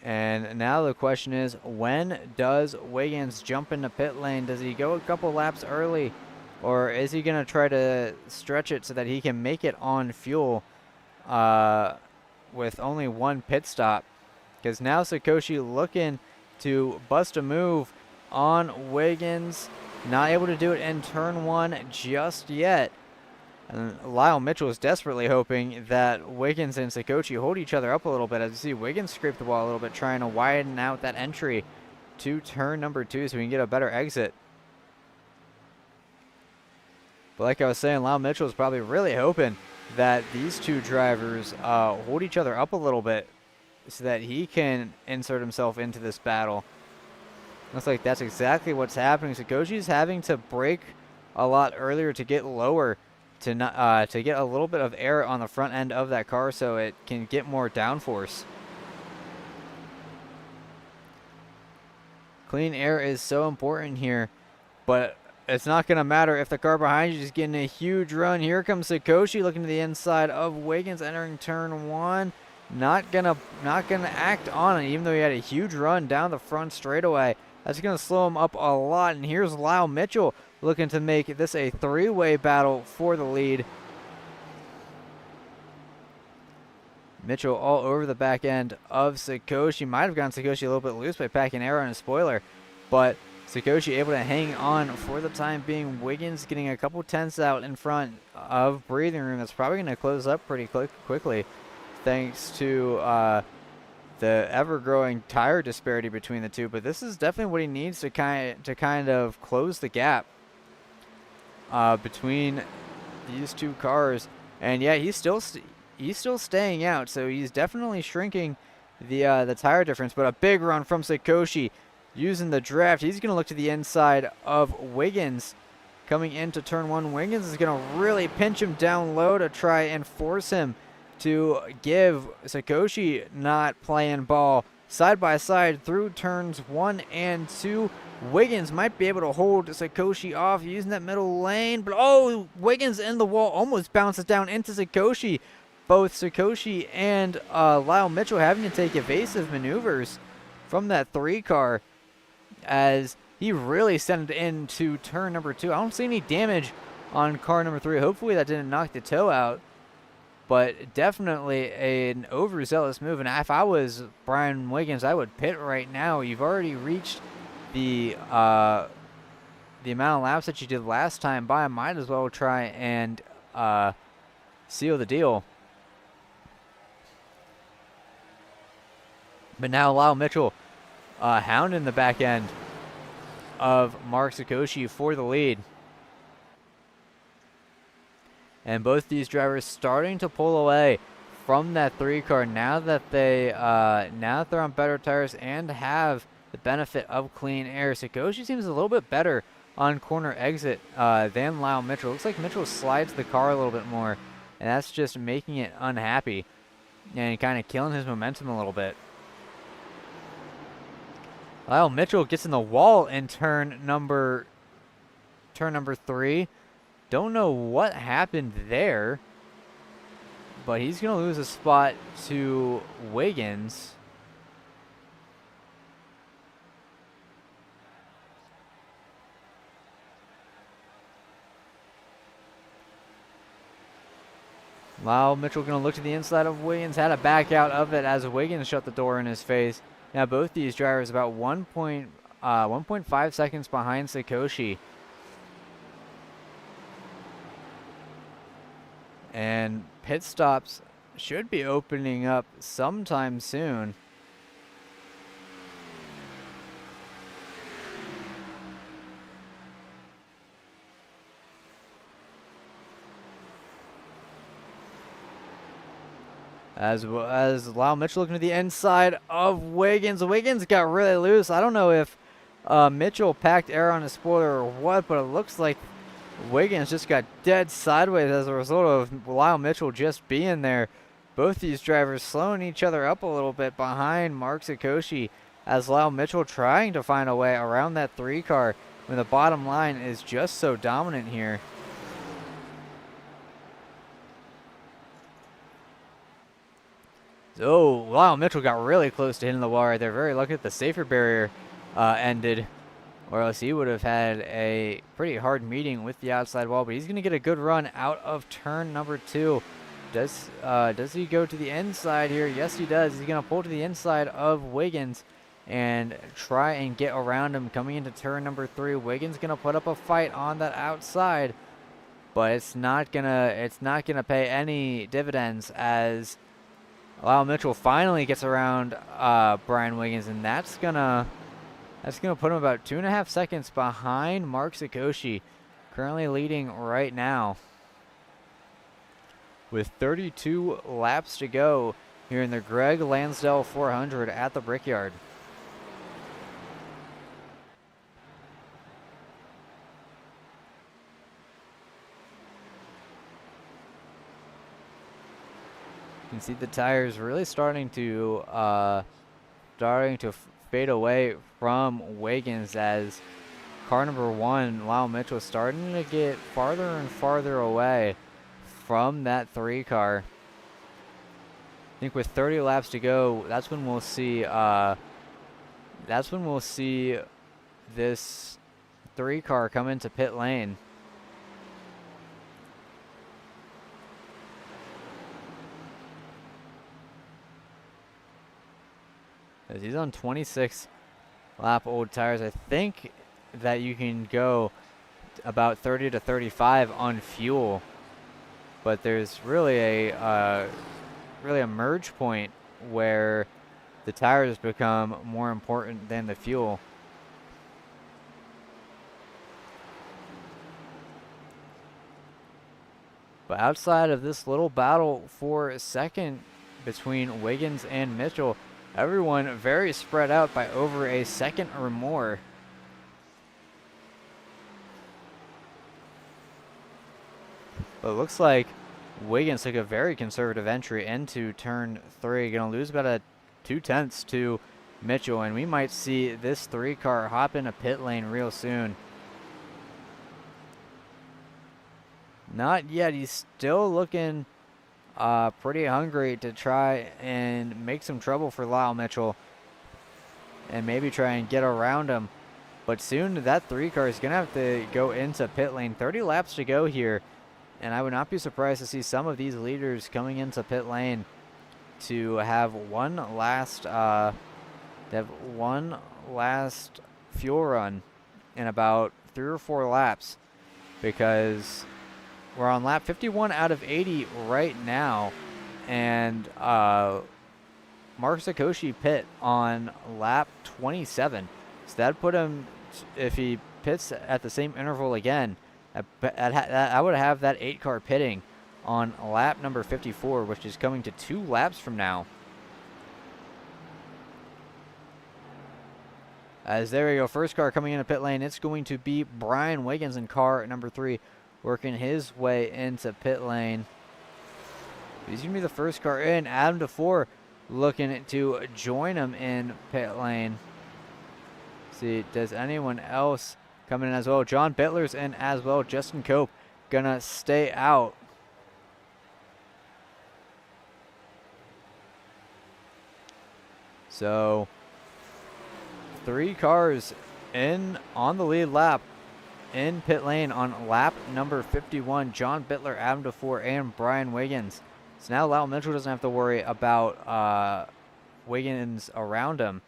And now the question is, when does Wiggins jump into pit lane? Does he go a couple laps early? Or is he going to try to stretch it so that he can make it on fuel with only one pit stop? Because now Sikoshi looking to bust a move on Wiggins. Not able to do it in turn 1 just yet. And Lyle Mitchell is desperately hoping that Wiggins and Sikoshi hold each other up a little bit. As you see, Wiggins scraped the wall a little bit, trying to widen out that entry to turn number 2 so we can get a better exit. But like I was saying, Lyle Mitchell is probably really hoping that these two drivers hold each other up a little bit so that he can insert himself into this battle. Looks like that's exactly what's happening. Sikoshi's having to brake a lot earlier to get lower, to get a little bit of air on the front end of that car so it can get more downforce. Clean air is so important here, but it's not going to matter if the car behind you is getting a huge run. Here comes Sikoshi looking to the inside of Wiggins entering turn 1. Not gonna act on it, even though he had a huge run down the front straightaway. That's going to slow him up a lot. And here's Lyle Mitchell looking to make this a 3-way battle for the lead. Mitchell all over the back end of Sikoshi. Might have gotten Sikoshi a little bit loose by packing air on his spoiler, but Sikoshi able to hang on for the time being. Wiggins getting a couple tenths out in front of breathing room. That's probably going to close up pretty quickly, thanks to the ever-growing tire disparity between the two. But this is definitely what he needs to kind of close the gap between these two cars. And yeah, he's still staying out, so he's definitely shrinking the tire difference. But a big run from Sikoshi using the draft. He's going to look to the inside of Wiggins coming into turn 1. Wiggins is going to really pinch him down low to try and force him to give Sikoshi not playing ball. Side by side through turns 1 and 2. Wiggins might be able to hold Sikoshi off using that middle lane. But oh, Wiggins in the wall almost bounces down into Sikoshi. Both Sikoshi and Lyle Mitchell having to take evasive maneuvers from that 3 car as he really sent it into turn number 2. I don't see any damage on car number 3. Hopefully that didn't knock the toe out. But definitely an overzealous move. And if I was Brian Wiggins, I would pit right now. You've already reached the amount of laps that you did last time by. Might as well try and seal the deal. But now Lyle Mitchell hounding the back end of Mark Sikoshi for the lead. And both these drivers starting to pull away from that 3 car now that they're on better tires and have the benefit of clean air. Sikoshi seems a little bit better on corner exit than Lyle Mitchell. Looks like Mitchell slides the car a little bit more, and that's just making it unhappy. and kind of killing his momentum a little bit. Lyle Mitchell gets in the wall in turn number 3. Don't know what happened there, but he's going to lose a spot to Wiggins. Lyle Mitchell going to look to the inside of Wiggins, had to back out of it as Wiggins shut the door in his face. Now both these drivers about 1.5 seconds behind Sakoshi. And pit stops should be opening up sometime soon. As Lyle Mitchell looking to the inside of Wiggins. Wiggins got really loose. I don't know if Mitchell packed air on his spoiler or what, but it looks like Wiggins just got dead sideways as a result of Lyle Mitchell just being there. Both these drivers slowing each other up a little bit behind Mark Sakoshi as Lyle Mitchell trying to find a way around that 3 car when the bottom line is just so dominant here. So Lyle Mitchell got really close to hitting the wall right there. Very lucky that the safer barrier ended, or else he would have had a pretty hard meeting with the outside wall. But he's going to get a good run out of turn number 2. Does he go to the inside here? Yes, he does. He's going to pull to the inside of Wiggins and try and get around him coming into turn number 3. Wiggins going to put up a fight on that outside, but it's not gonna pay any dividends as Lyle Mitchell finally gets around Brian Wiggins, and that's gonna put him about 2.5 seconds behind Mark Sakoshi, currently leading right now with 32 laps to go here in the Greg Lansdell 400 at the Brickyard. You can see the tires really starting to fade away from Wiggins as car number 1, Lyle Mitchell, starting to get farther and farther away from that 3 car. I think with 30 laps to go, that's when we'll see this 3 car come into pit lane. As he's on 26 lap old tires. I think that you can go about 30 to 35 on fuel, but there's really a merge point where the tires become more important than the fuel. But outside of this little battle for a second between Wiggins and Mitchell, everyone very spread out by over a second or more. But it looks like Wiggins took a very conservative entry into turn 3. Going to lose about 0.2 to Mitchell, and we might see this 3 car hop into pit lane real soon. Not yet. He's still looking pretty hungry to try and make some trouble for Lyle Mitchell and maybe try and get around him. But soon that 3 car is going to have to go into pit lane. 30 laps to go here, and I would not be surprised to see some of these leaders coming into pit lane to have one last fuel run in about 3 or 4 laps, because we're on lap 51 out of 80 right now, and Mark Sakoshi pit on lap 27. So that'd put him, if he pits at the same interval again, I would have that 8 car pitting on lap number 54, which is coming to 2 laps from now. As there we go, first car coming into pit lane, it's going to be Brian Wiggins in car number 3, working his way into pit lane. He's going to be the first car in. Adam DeFore looking to join him in pit lane. See, does anyone else come in as well? John Bittler's in as well. Justin Cope gonna stay out. So 3 cars in on the lead lap in pit lane on lap number 51. John Bittler, Adam DeFore, and Brian Wiggins. So now Lyle Mitchell doesn't have to worry about Wiggins around him.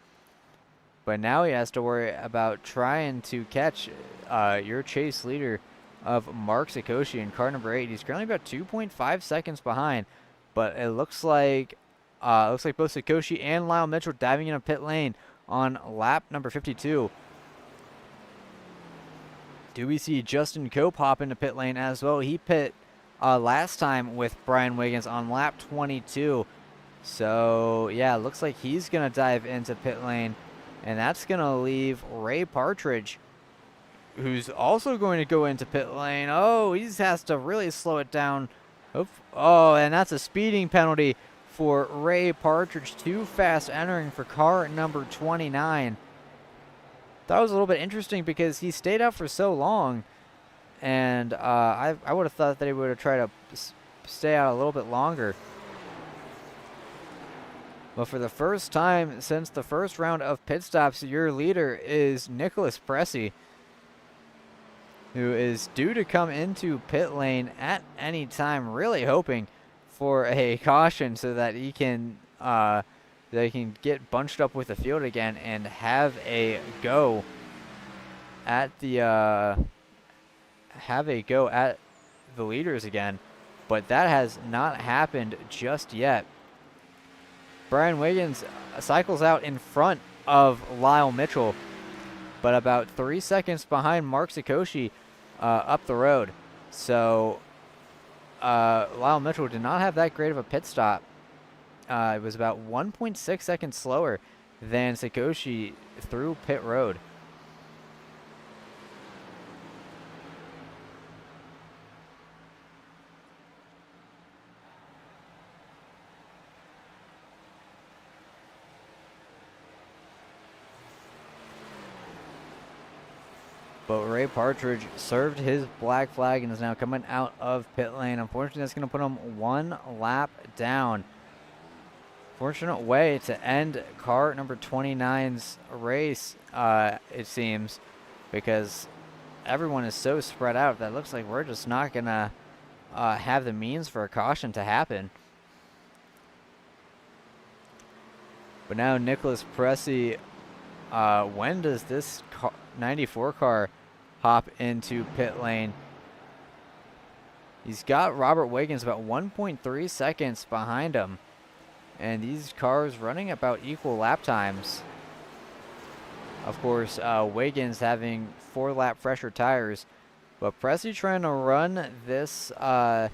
But now he has to worry about trying to catch your chase leader of Mark Sikoshi in car number 8. He's currently about 2.5 seconds behind, but it looks like both Sikoshi and Lyle Mitchell diving in a pit lane on lap number 52. Do we see Justin Cope hop into pit lane as well? He pit last time with Brian Wiggins on lap 22. So yeah, it looks like he's gonna dive into pit lane. And that's going to leave Ray Partridge, who's also going to go into pit lane. Oh, he has to really slow it down. Oh, and that's a speeding penalty for Ray Partridge. Too fast entering for car number 29. That was a little bit interesting because he stayed out for so long. And I would have thought that he would have tried to stay out a little bit longer. But for the first time since the first round of pit stops, your leader is Nicholas Pressey, who is due to come into pit lane at any time, really hoping for a caution so that he can get bunched up with the field again and have a go at the leaders again. But that has not happened just yet. Brian Wiggins cycles out in front of Lyle Mitchell, but about 3 seconds behind Mark Sikoshi up the road. So Lyle Mitchell did not have that great of a pit stop. It was about 1.6 seconds slower than Sikoshi through pit road. But Ray Partridge served his black flag and is now coming out of pit lane. Unfortunately, that's going to put him 1 lap down. Fortunate way to end car number 29's race, it seems, because everyone is so spread out that it looks like we're just not going to have the means for a caution to happen. But now Nicholas Pressey, when does this 94 car hop into pit lane? He's got Robert Wiggins about 1.3 seconds behind him. And these cars running about equal lap times. Of course, Wiggins having 4-lap fresher tires. But Pressey trying to run this out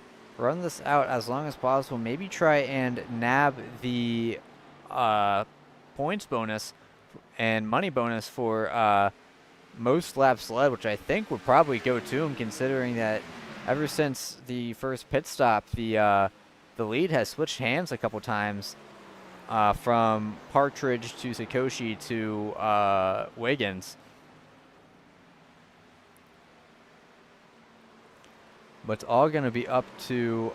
as long as possible. Maybe try and nab the points bonus and money bonus for most laps led, which I think would probably go to him, considering that ever since the first pit stop, the lead has switched hands a couple times from Partridge to Sikoshi to Wiggins. But it's all going to be up to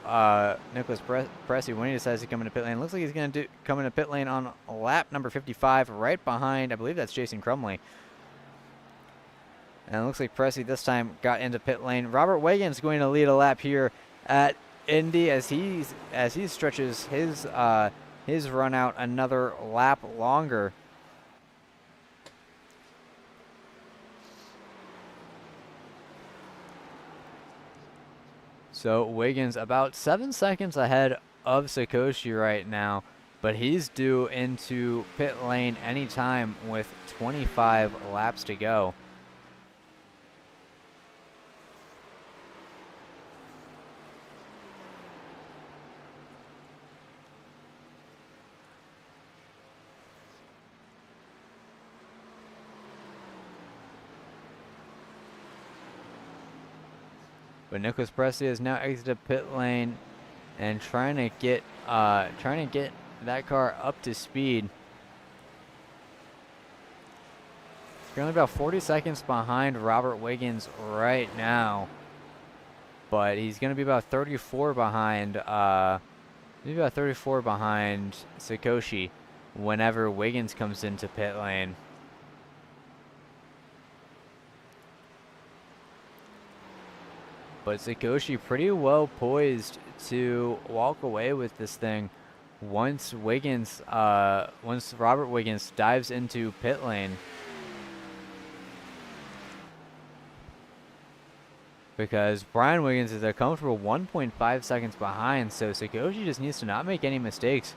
Nicholas Pressey when he decides to come into pit lane. Looks like he's going to come into pit lane on lap number 55, right behind, I believe that's Jason Crumley. And it looks like Pressey this time got into pit lane. Robert Wiggins going to lead a lap here at Indy as he stretches his run out another lap longer. So Wiggins about 7 seconds ahead of Sikoshi right now, but he's due into pit lane anytime with 25 laps to go. But Nicholas Pressey has now exited pit lane, and trying to get that car up to speed. Currently about 40 seconds behind Robert Wiggins right now, but he's going to be about 34 behind. Maybe about 34 behind Sikoshi whenever Wiggins comes into pit lane. But Sikoshi pretty well poised to walk away with this thing once Robert Wiggins dives into pit lane. Because Brian Wiggins is a comfortable 1.5 seconds behind, so Sikoshi just needs to not make any mistakes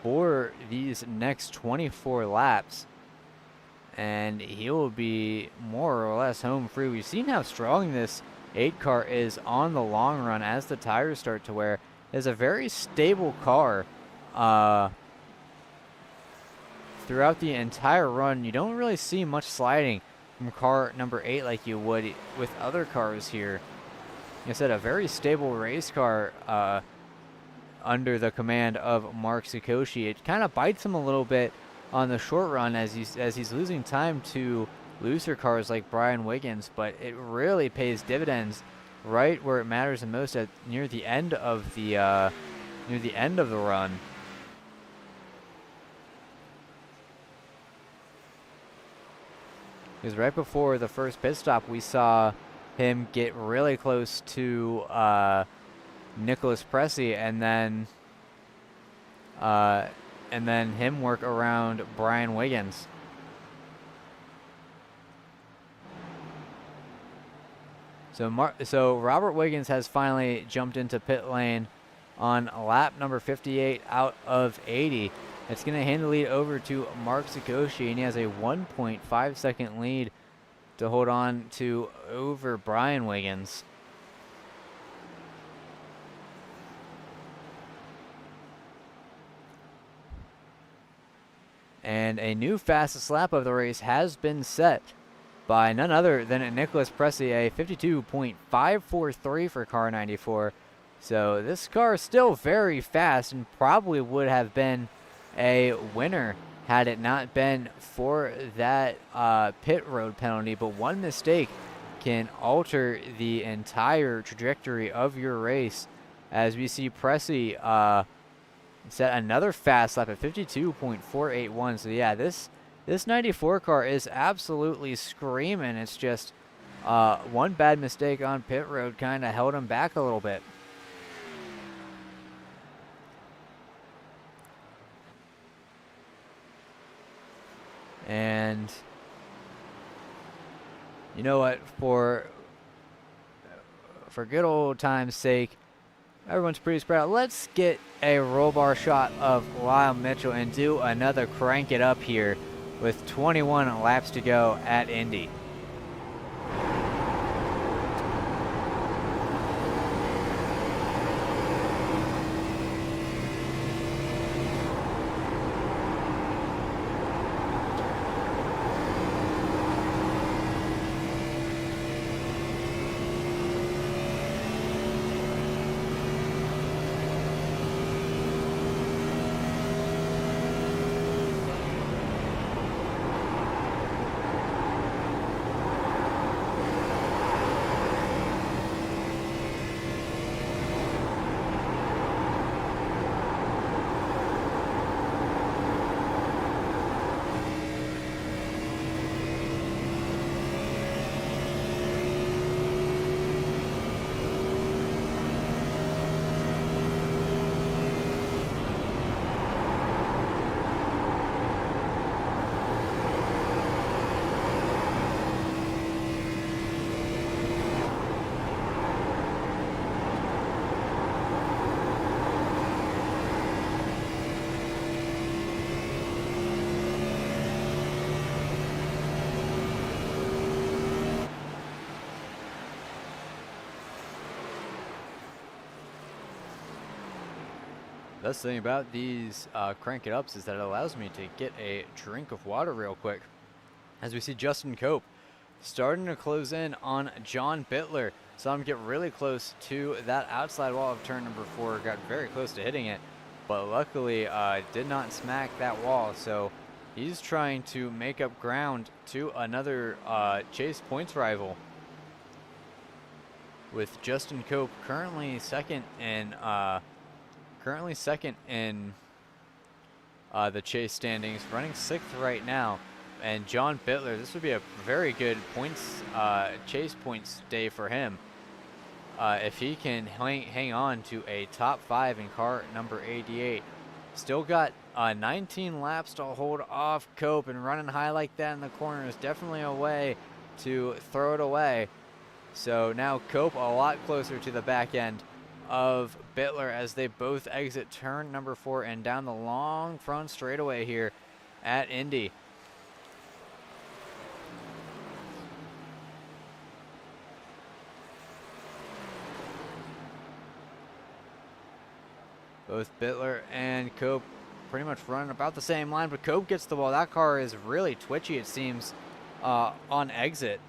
for these next 24 laps, and he will be more or less home free. We've seen how strong this 8 car is on the long run as the tires start to wear. It's a very stable car throughout the entire run. You don't really see much sliding from car number 8 like you would with other cars here. Like I said, a very stable race car under the command of Mark Sikoshi. It kind of bites him a little bit on the short run as he's losing time to looser cars like Brian Wiggins, but it really pays dividends right where it matters the most, at near the end of the run. Because right before the first pit stop, we saw him get really close to Nicholas Pressey, and then him work around Brian Wiggins. So Robert Wiggins has finally jumped into pit lane on lap number 58 out of 80. It's going to hand the lead over to Mark Sikoshi, and he has a 1.5 second lead to hold on to over Brian Wiggins. And a new fastest lap of the race has been set by none other than Nicholas Pressey, a 52.543 for car 94. So this car is still very fast and probably would have been a winner had it not been for that pit road penalty. But one mistake can alter the entire trajectory of your race, as we see Pressey set another fast lap at 52.481. So yeah, this 94 car is absolutely screaming. It's just one bad mistake on pit road kind of held him back a little bit. And you know what, for good old time's sake, everyone's pretty spread out. Let's get a roll bar shot of Lyle Mitchell and do another crank it up here with 21 laps to go at Indy. Best thing about these crank it ups is that it allows me to get a drink of water real quick. As we see Justin Cope starting to close in on John Bittler Saw him get really close to that outside wall of turn number 4. Got very close to hitting it, but luckily did not smack that wall. So he's trying to make up ground to another chase points rival, with Justin Cope currently second in the chase standings, running 6th right now. And John Bittler, this would be a very good points chase points day for him if he can hang on to a top 5 in car number 88. Still got 19 laps to hold off Cope, and running high like that in the corner is definitely a way to throw it away. So now Cope a lot closer to the back end of Bittler as they both exit turn number 4 and down the long front straightaway here at Indy. Both Bittler and Cope pretty much running about the same line, but Cope gets the ball. That car is really twitchy, it seems, on exit.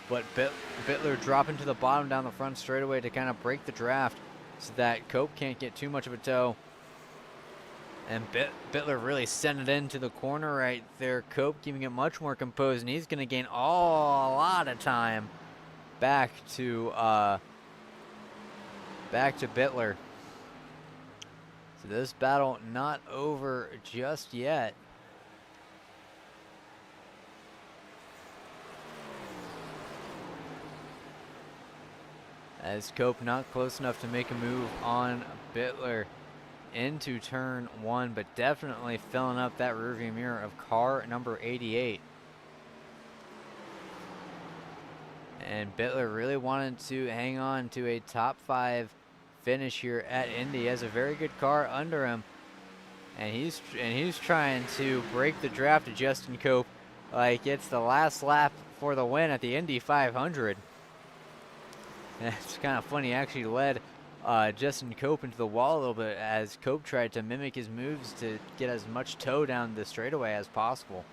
But Bittler dropping to the bottom down the front straightaway to kind of break the draft so that Cope can't get too much of a tow. And Bittler really sent it into the corner right there. Cope keeping it much more composed, and he's going to gain a lot of time back to Bittler. So this battle not over just yet. As Cope not close enough to make a move on Bittler into turn 1, but definitely filling up that rearview mirror of car number 88. And Bittler really wanted to hang on to a top 5 finish here at Indy. He has a very good car under him, and he's trying to break the draft to Justin Cope like it's the last lap for the win at the Indy 500. And it's kind of funny, he actually led Justin Cope into the wall a little bit as Cope tried to mimic his moves to get as much tow down the straightaway as possible.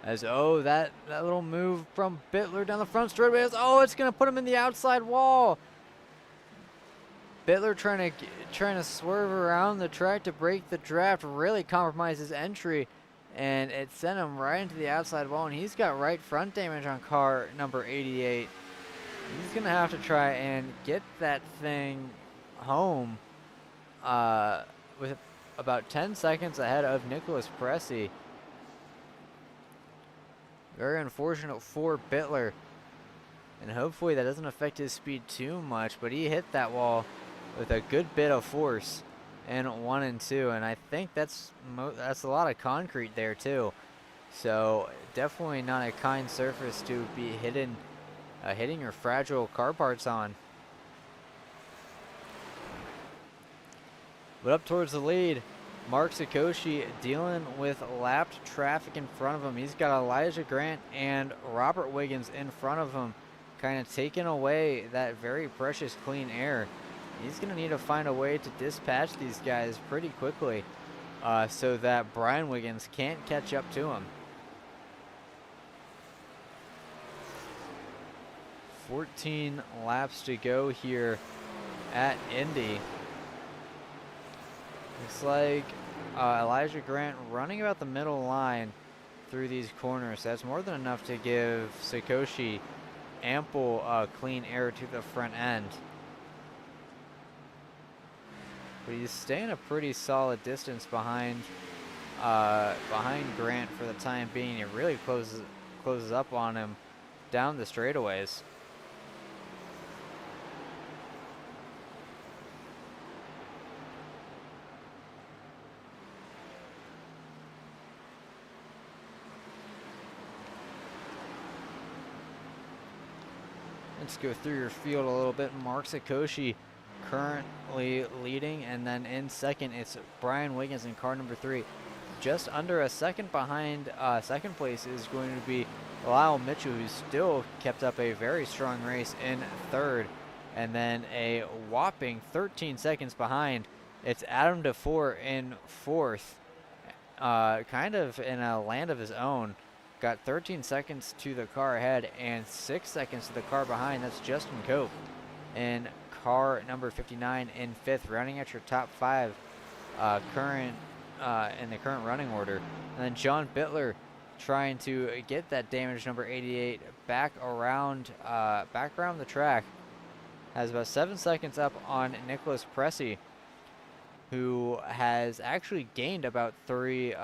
As, that little move from Bittler down the front straightaway is, it's going to put him in the outside wall. Bittler trying to swerve around the track to break the draft, really compromises entry, and it sent him right into the outside wall, and he's got right front damage on car number 88. He's going to have to try and get that thing home with about 10 seconds ahead of Nicholas Pressey. Very unfortunate for Bittler, and hopefully that doesn't affect his speed too much, but he hit that wall with a good bit of force in 1 and 2, and I think that's a lot of concrete there too, so definitely not a kind surface to be hitting your fragile car parts on. But up towards the lead, Mark Sikoshi dealing with lapped traffic in front of him. He's got Elijah Grant and Robert Wiggins in front of him, kind of taking away that very precious clean air. He's going to need to find a way to dispatch these guys pretty quickly so that Brian Wiggins can't catch up to him. 14 laps to go here at Indy. Looks like Elijah Grant running about the middle line through these corners. That's more than enough to give Sikoshi ample clean air to the front end. But he's staying a pretty solid distance behind Grant for the time being. It really closes up on him down the straightaways. Let's go through your field a little bit. Mark Sikoshi currently leading, and then in second it's Brian Wiggins in car number 3. Just under a second behind second place is going to be Lyle Mitchell, who's still kept up a very strong race in third. And then a whopping 13 seconds behind, it's Adam DeFore in fourth, kind of in a land of his own. Got 13 seconds to the car ahead and 6 seconds to the car behind. That's Justin Cope in car number 59 in fifth, rounding out your top 5 current in the current running order. And then John Bittler trying to get that damaged number 88 back around the track. Has about 7 seconds up on Nicholas Pressey, who has actually gained about 3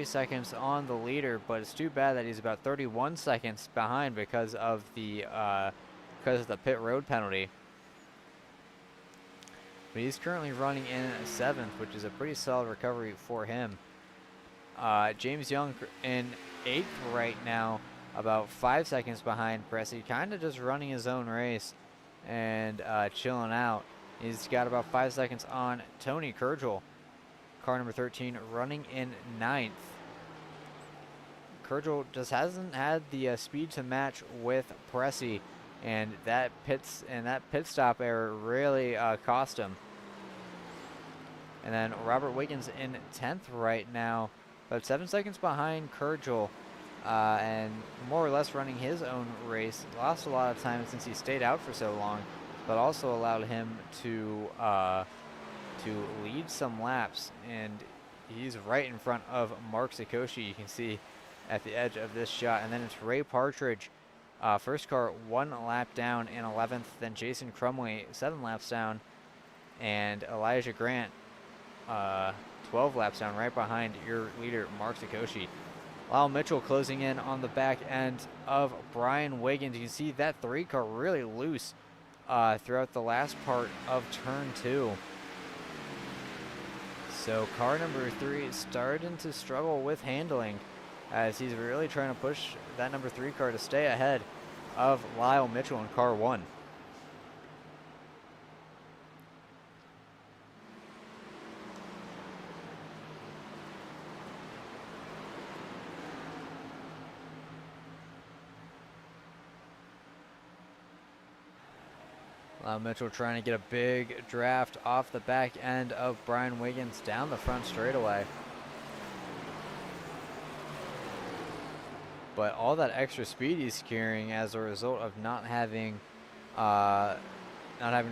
seconds on the leader, but it's too bad that he's about 31 seconds behind because of the pit road penalty. But he's currently running in 7th, which is a pretty solid recovery for him. James Young in 8th right now, about 5 seconds behind Pressey, kind of just running his own race and chilling out. He's got about 5 seconds on Tony Kurgel, car number 13, running in 9th. Kurgel just hasn't had the speed to match with Pressey, and that pit stop error really cost him. And then Robert Wiggins in 10th right now, about 7 seconds behind Kurgel, and more or less running his own race. Lost a lot of time since he stayed out for so long, but also allowed him to lead some laps, and he's right in front of Mark Sikoshi. You can see at the edge of this shot. And then it's Ray Partridge, first car 1 lap down in 11th, then Jason Crumley 7 laps down, and Elijah Grant 12 laps down, right behind your leader Mark Sikoshi. Lyle Mitchell closing in on the back end of Brian Wiggins. You can see that 3 car really loose throughout the last part of turn 2. So car number 3 is starting to struggle with handling, as he's really trying to push that number 3 car to stay ahead of Lyle Mitchell in car 1. Lyle Mitchell trying to get a big draft off the back end of Brian Wiggins down the front straightaway. But all that extra speed he's carrying as a result of not having to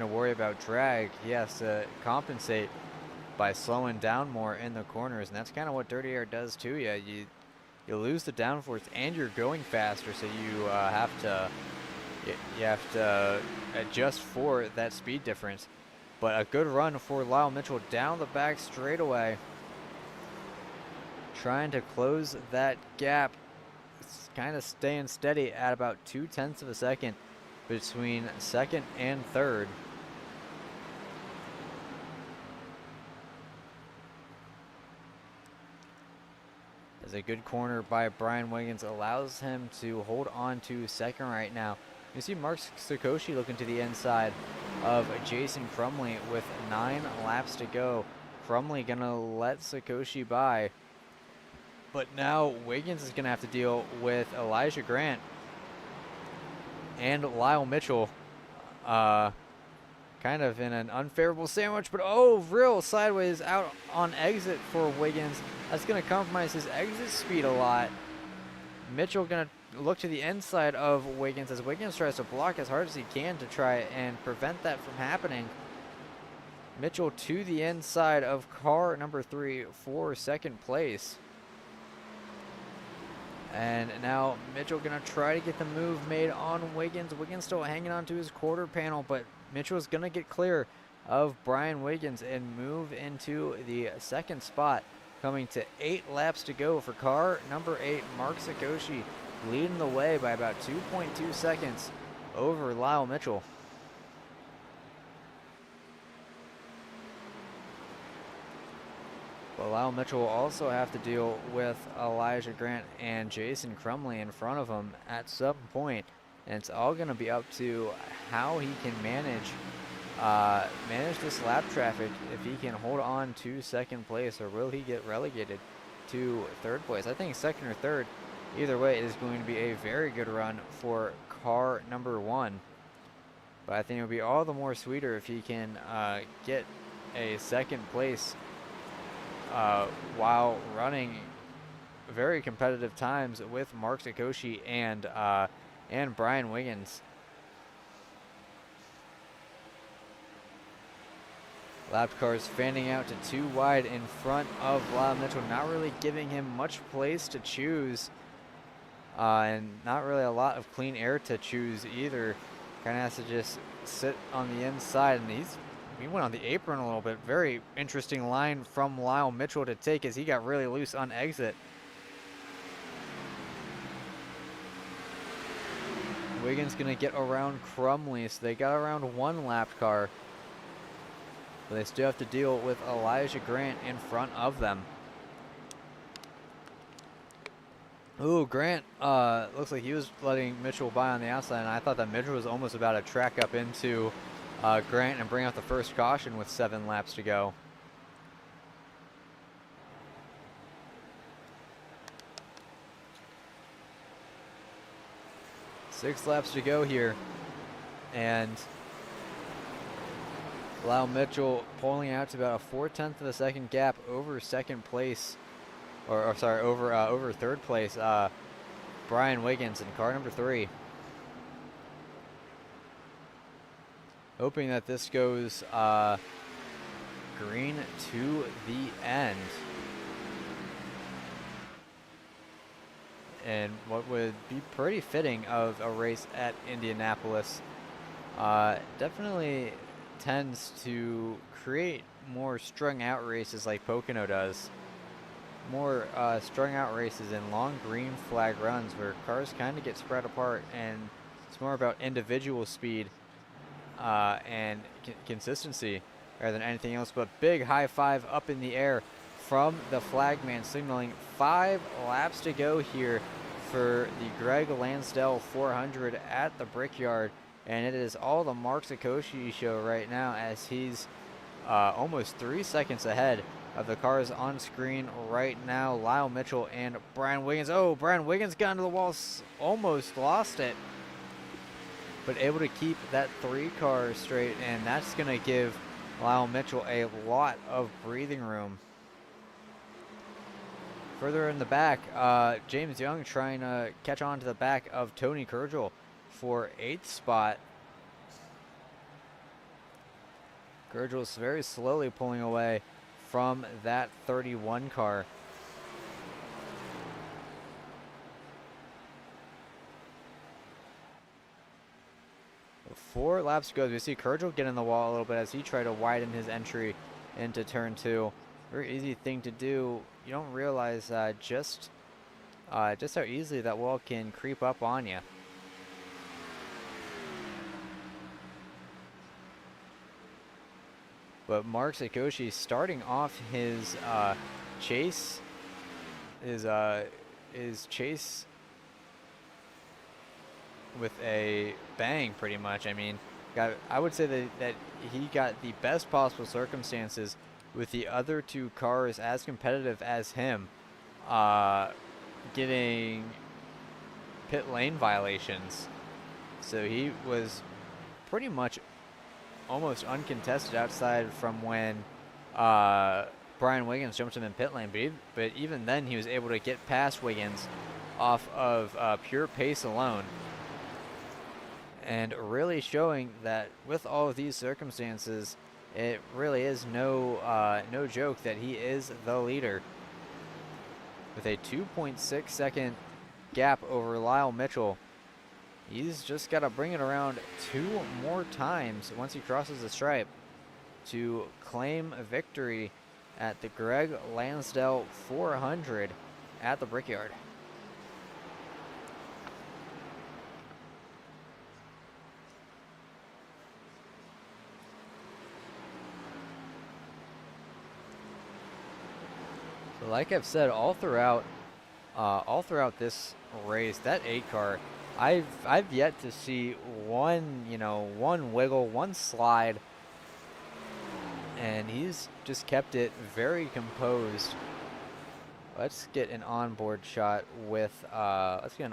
worry about drag, he has to compensate by slowing down more in the corners, and that's kind of what dirty air does to you. You lose the downforce and you're going faster, so you have to adjust for that speed difference. But a good run for Lyle Mitchell down the back straightaway, trying to close that gap. It's kind of staying steady at about 0.2 of a second between second and third. As a good corner by Brian Wiggins allows him to hold on to second right now. You see Mark Sikoshi looking to the inside of Jason Crumley with 9 laps to go. Crumley gonna let Sikoshi by. But now Wiggins is gonna have to deal with Elijah Grant and Lyle Mitchell. Kind of in an unfavorable sandwich, but real sideways out on exit for Wiggins. That's gonna compromise his exit speed a lot. Mitchell gonna look to the inside of Wiggins as Wiggins tries to block as hard as he can to try and prevent that from happening. Mitchell to the inside of car number 3 for second place. And now Mitchell gonna try to get the move made on Wiggins. Wiggins still hanging on to his quarter panel, but Mitchell's gonna get clear of Brian Wiggins and move into the second spot. Coming to 8 laps to go for car number 8, Mark Sikoshi, leading the way by about 2.2 seconds over Lyle Mitchell. But Lyle Mitchell will also have to deal with Elijah Grant and Jason Crumley in front of him at some point. And it's all going to be up to how he can manage manage this lap traffic if he can hold on to second place, or will he get relegated to third place? I think second or third, either way, is going to be a very good run for car number 1. But I think it would be all the more sweeter if he can get a second place while running very competitive times with Mark Sakoshi and Brian Wiggins. Lapped cars fanning out to 2 wide in front of Lyle Mitchell, not really giving him much place to choose, and not really a lot of clean air to choose either. Kind of has to just sit on the inside, and he went on the apron a little bit. Very interesting line from Lyle Mitchell to take as he got really loose on exit. Wiggins gonna get around Crumley, so they got around 1 lapped car. But they still have to deal with Elijah Grant in front of them. Ooh, Grant looks like he was letting Mitchell by on the outside, and I thought that Mitchell was almost about to track up into Grant and bring out the first caution with 7 laps to go. Six laps to go here, and Lyle Mitchell pulling out to about a 0.4 of a second gap over second place, or sorry, over third place. Brian Wiggins in car number 3. Hoping that this goes green to the end. And what would be pretty fitting of a race at Indianapolis. Definitely tends to create more strung out races like Pocono does. More strung out races and long green flag runs where cars kind of get spread apart, and it's more about individual speed and consistency rather than anything else. But big high five up in the air from the flagman, signaling 5 laps to go here for the Greg Lansdell 400 at the Brickyard. And it is all the Mark Sakoshi show right now, as he's almost 3 seconds ahead of the cars on screen right now. Lyle Mitchell and Brian Wiggins. Oh, Brian Wiggins got into the wall, almost lost it, but able to keep that 3 car straight, and that's going to give Lyle Mitchell a lot of breathing room. Further in the back, James Young trying to catch on to the back of Tony Kurgel for 8th spot. Kurgel's very slowly pulling away from that 31 car. Four laps to go. We see Kurgel get in the wall a little bit as he tried to widen his entry into turn 2. Very easy thing to do. You don't realize just how easily that wall can creep up on you. But Mark Sakoshi starting off his chase, his chase with a bang, pretty much. I mean, I would say that he got the best possible circumstances with the other 2 cars as competitive as him, getting pit lane violations. So he was pretty much almost uncontested outside from when Brian Wiggins jumped him in pit lane. But even then, he was able to get past Wiggins off of pure pace alone. And really showing that with all of these circumstances, it really is no joke that he is the leader. With a 2.6 second gap over Lyle Mitchell. He's just got to bring it around 2 more times once he crosses the stripe to claim a victory at the Greg Lansdell 400 at the Brickyard. So like I've said, all throughout this race, that 8 car, I've yet to see one wiggle, one slide and he's just kept it very composed. Let's get an onboard shot with him.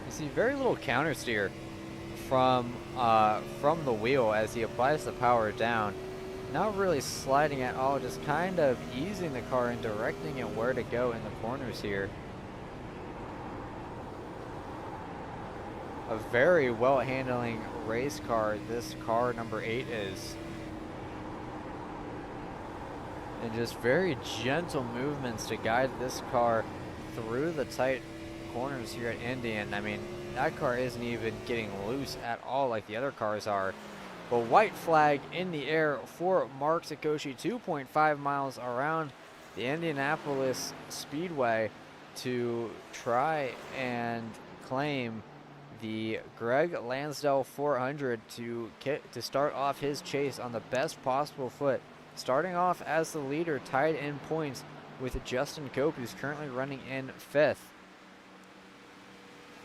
You see very little counter steer from the wheel as he applies the power down. Not really sliding at all, just kind of easing the car and directing it where to go in the corners here. A very well handling race car, this car number 8 is. And just very gentle movements to guide this car through the tight corners here at Indy. And I mean, that car isn't even getting loose at all like the other cars are. But white flag in the air for Mark Sakoshi, 2.5 miles around the Indianapolis Speedway to try and claim the Greg Lansdell 400 to start off his chase on the best possible foot. Starting off as the leader, tied in points with Justin Cope, who's currently running in 5th.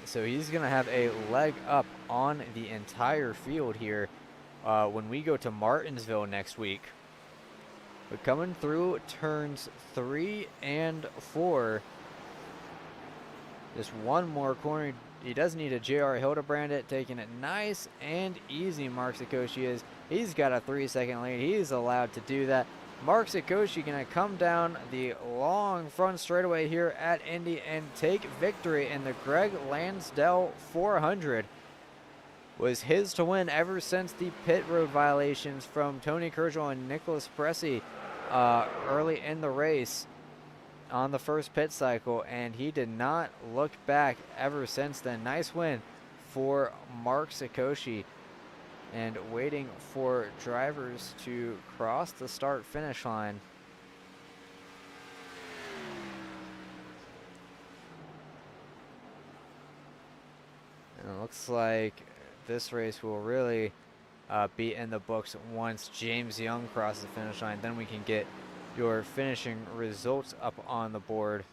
So he's going to have a leg up on the entire field here when we go to Martinsville next week. But coming through turns 3 and 4, just one more corner. He doesn't need a J.R. Hildebrand it, taking it nice and easy. Mark Sakoshi is. He's got a 3-second lead. He's allowed to do that. Mark Sakoshi going to come down the long front straightaway here at Indy and take victory in the Greg Lansdell 400. Was his to win ever since the pit road violations from Tony Kershaw and Nicholas Pressey early in the race on the first pit cycle, and he did not look back ever since then. Nice win for Mark Sakoshi, and waiting for drivers to cross the start-finish line. And it looks like this race will really be in the books once James Young crosses the finish line. Then we can get your finishing results up on the board.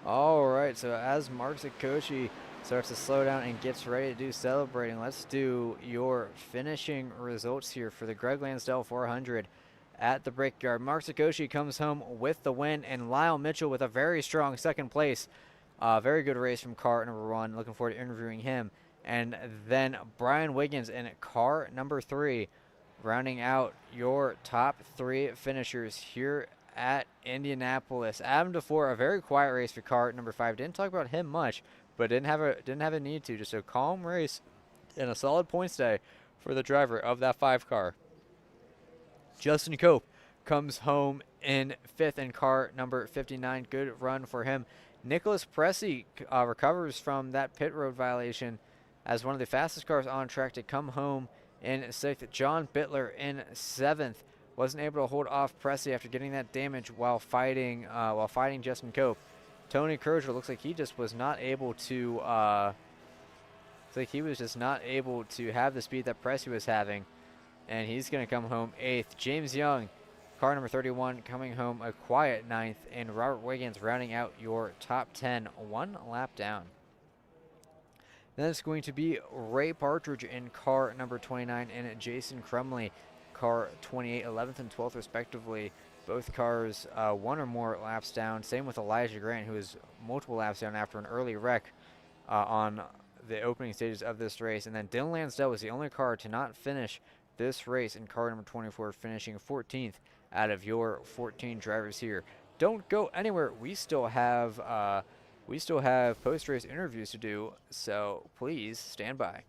All right, so as Mark Sakoshi starts to slow down and gets ready to do celebrating, let's do your finishing results here for the Greg Lansdell 400 at the Brickyard. Mark Sakoshi comes home with the win, and Lyle Mitchell with a very strong second place. Very good race from car number 1. Looking forward to interviewing him. And then Brian Wiggins in car number 3, rounding out your top 3 finishers here at Indianapolis. Adam DeFore, a very quiet race for car number 5. Didn't talk about him much, but didn't have a need to. Just a calm race and a solid points day for the driver of that 5 car. Justin Cope comes home in 5th in car number 59. Good run for him. Nicholas Pressey recovers from that pit road violation as one of the fastest cars on track to come home in 6th. John Bittler in 7th. Wasn't able to hold off Pressey after getting that damage while fighting Justin Cope. Tony Kershaw looks like he just was not able to have the speed that Pressey was having, and he's going to come home 8th. James Young, car number 31, coming home a quiet 9th, and Robert Wiggins rounding out your top 10, 1 lap down. Then it's going to be Ray Partridge in car number 29 and Jason Crumley, car 28, 11th and 12th respectively. Both cars 1 or more laps down. Same with Elijah Grant, who is multiple laps down after an early wreck on the opening stages of this race. And then Dylan Lansdell was the only car to not finish this race in car number 24, finishing 14th out of your 14 drivers here. Don't go anywhere. We still have post-race interviews to do, so please stand by.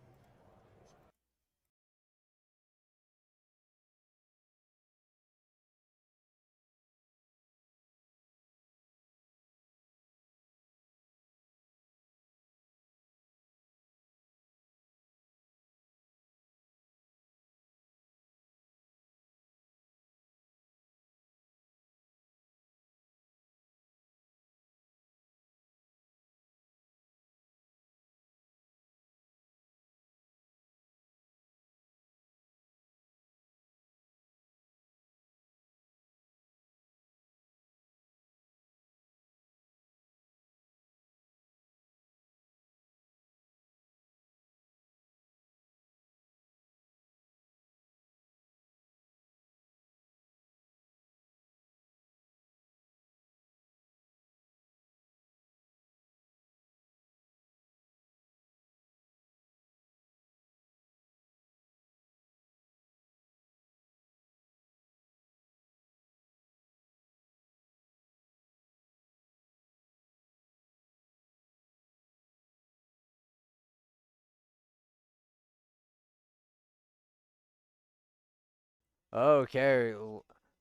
Okay,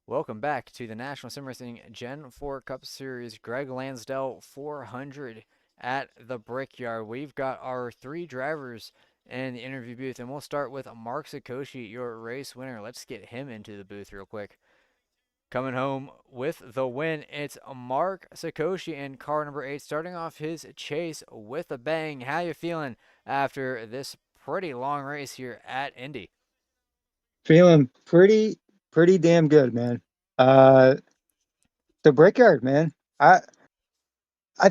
welcome back to the National Sim Racing Gen 4 Cup Series. Greg Lansdell 400 at the Brickyard. We've got our three drivers in the interview booth, and we'll start with Mark Sakoshi, your race winner. Let's get him into the booth real quick. Coming home with the win, it's Mark Sakoshi in car number 8, starting off his chase with a bang. How you feeling after this pretty long race here at Indy? Feeling pretty damn good, man. Uh, the Brickyard, man. I've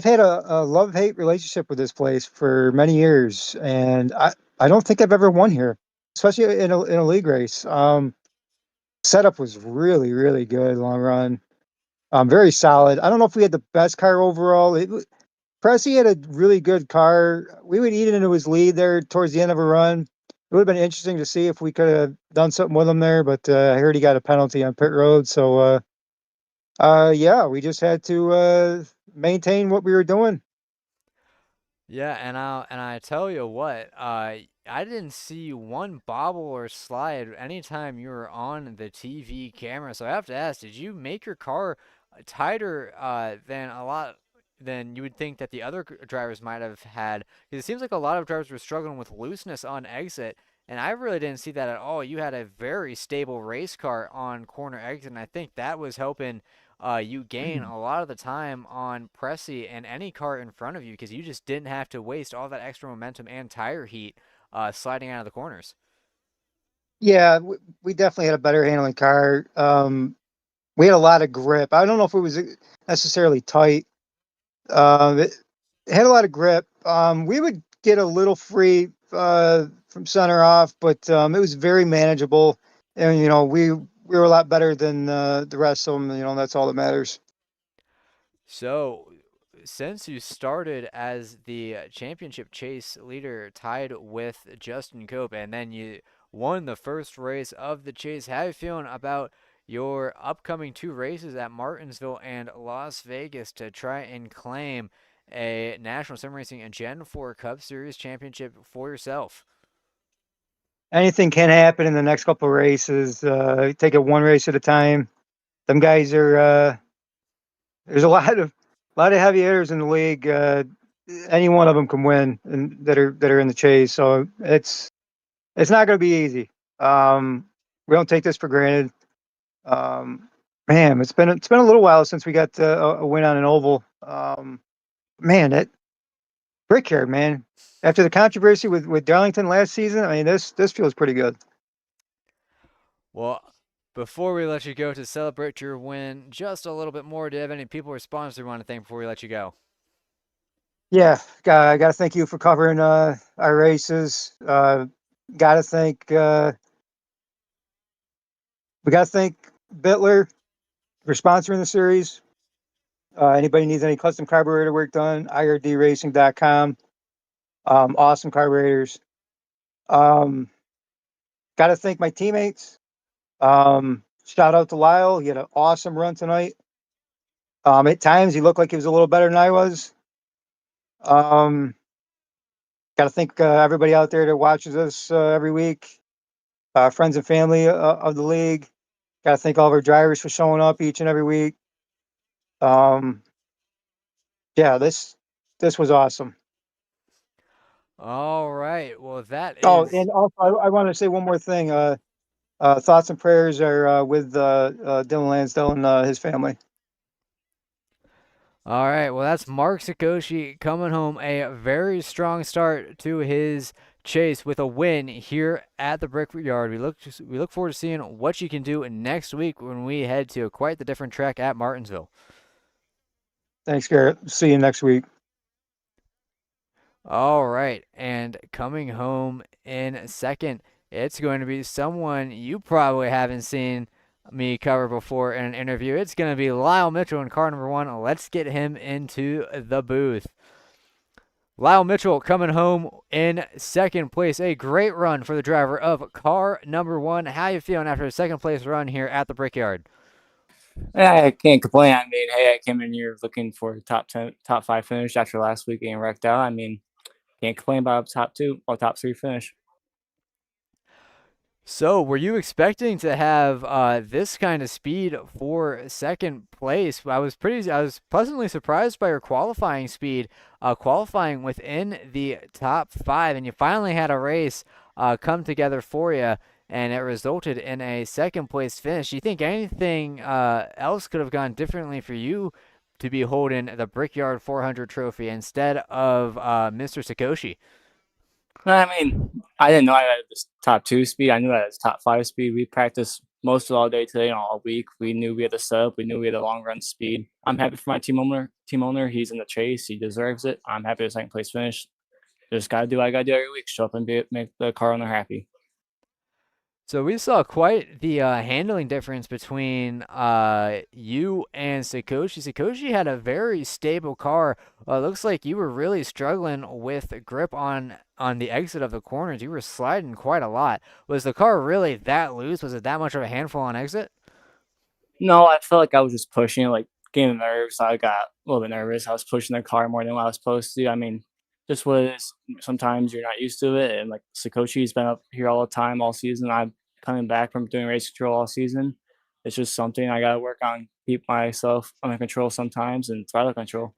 had a love-hate relationship with this place for many years, and I don't think I've ever won here, especially in a league race. Setup was really good long run. Very solid. I don't know if we had the best car overall. Pressy had a really good car. We would eat into his lead there towards the end of a run. It would have been interesting to see if we could have done something with him there, but I heard he got a penalty on pit road. So, yeah, we just had to maintain what we were doing. Yeah, and I tell you what, I didn't see one bobble or slide anytime you were on the TV camera. So I have to ask, did you make your car tighter than a lot than you would think that the other drivers might have had? Because it seems like a lot of drivers were struggling with looseness on exit, and I really didn't see that at all. You had a very stable race car on corner exit, and I think that was helping you gain a lot of the time on Pressy and any car in front of you because you just didn't have to waste all that extra momentum and tire heat sliding out of the corners. Yeah, we definitely had a better handling car. We had a lot of grip. I don't know if it was necessarily tight. It had a lot of grip. We would get a little free from center off, but it was very manageable. And we were a lot better than the rest of them. That's all that matters. So, since you started as the championship chase leader, tied with Justin Cope, and then you won the first race of the chase, how are you feeling about your upcoming two races at Martinsville and Las Vegas to try and claim a National Sim Racing and Gen 4 Cup Series championship for yourself? Anything can happen in the next couple of races. Take it one race at a time. Them guys are there's a lot of heavy hitters in the league. Any one of them can win, and that are in the chase. So it's not going to be easy. We don't take this for granted. Um, Man, it's been a little while since we got a win on an oval. Man, that Brickyard, man. After the controversy with Darlington last season, I mean this feels pretty good. Well, before we let you go to celebrate your win just a little bit more, do you have any people or sponsors you want to thank before we let you go? Yeah, I got to thank you for covering our races. Got to thank we got to thank Bitler for sponsoring the series. Anybody needs any custom carburetor work done, irdracing.com. Awesome carburetors. Um, Got to thank my teammates. Shout out to Lyle. He had an awesome run tonight. At times he looked like he was a little better than I was. Um, Got to thank everybody out there that watches us every week, friends and family of the league. Got to thank all of our drivers for showing up each and every week. Um, yeah, this was awesome. All right. Well, that Oh, is and also I want to say one more thing. Thoughts and prayers are with Dylan Lansdell and his family. all right. Well, that's Mark Sakoshi coming home a very strong start to his chase with a win here at the Brickyard. We look forward to seeing what you can do next week when we head to quite the different track at Martinsville. Thanks, Garrett. See you next week. All right, and coming home in second, it's going to be someone you probably haven't seen me cover before in an interview. It's going to be Lyle Mitchell in car number 1. Let's get him into the booth. Lyle Mitchell coming home in second place. A great run for the driver of car number 1. How you feeling after a second place run here at the Brickyard? I can't complain. I mean, hey, I came in here looking for a top 10, top 5 finish after last week getting wrecked out. I mean, can't complain about a top 2 or top 3 finish. So, were you expecting to have this kind of speed for second place? I was pleasantly surprised by your qualifying speed, qualifying within the top five, and you finally had a race come together for you, and it resulted in a second place finish. Do you think anything else could have gone differently for you to be holding the Brickyard 400 trophy instead of Mr. Sakoshi? I mean, I didn't know I had this top 2 speed. I knew I had this top 5 speed. We practiced most of all day today and all week. We knew we had the setup. We knew we had a long run speed. I'm happy for my team owner. Team owner, he's in the chase. He deserves it. I'm happy with second place finish. Just gotta do what I gotta do every week. Show up and make the car owner happy. So we saw quite the handling difference between you and Sakoshi. Sakoshi had a very stable car. Looks like you were really struggling with grip on the exit of the corners. You were sliding quite a lot. Was the car really that loose? Was it that much of a handful on exit? No, I felt like I was just pushing it, like getting nerves. I got a little bit nervous. I was pushing the car more than what I was supposed to. I mean, just what it is. Sometimes you're not used to it. And like Sakoshi's been up here all the time all season. I'm coming back from doing race control all season. It's just something I gotta work on, keep myself under control sometimes and throttle control.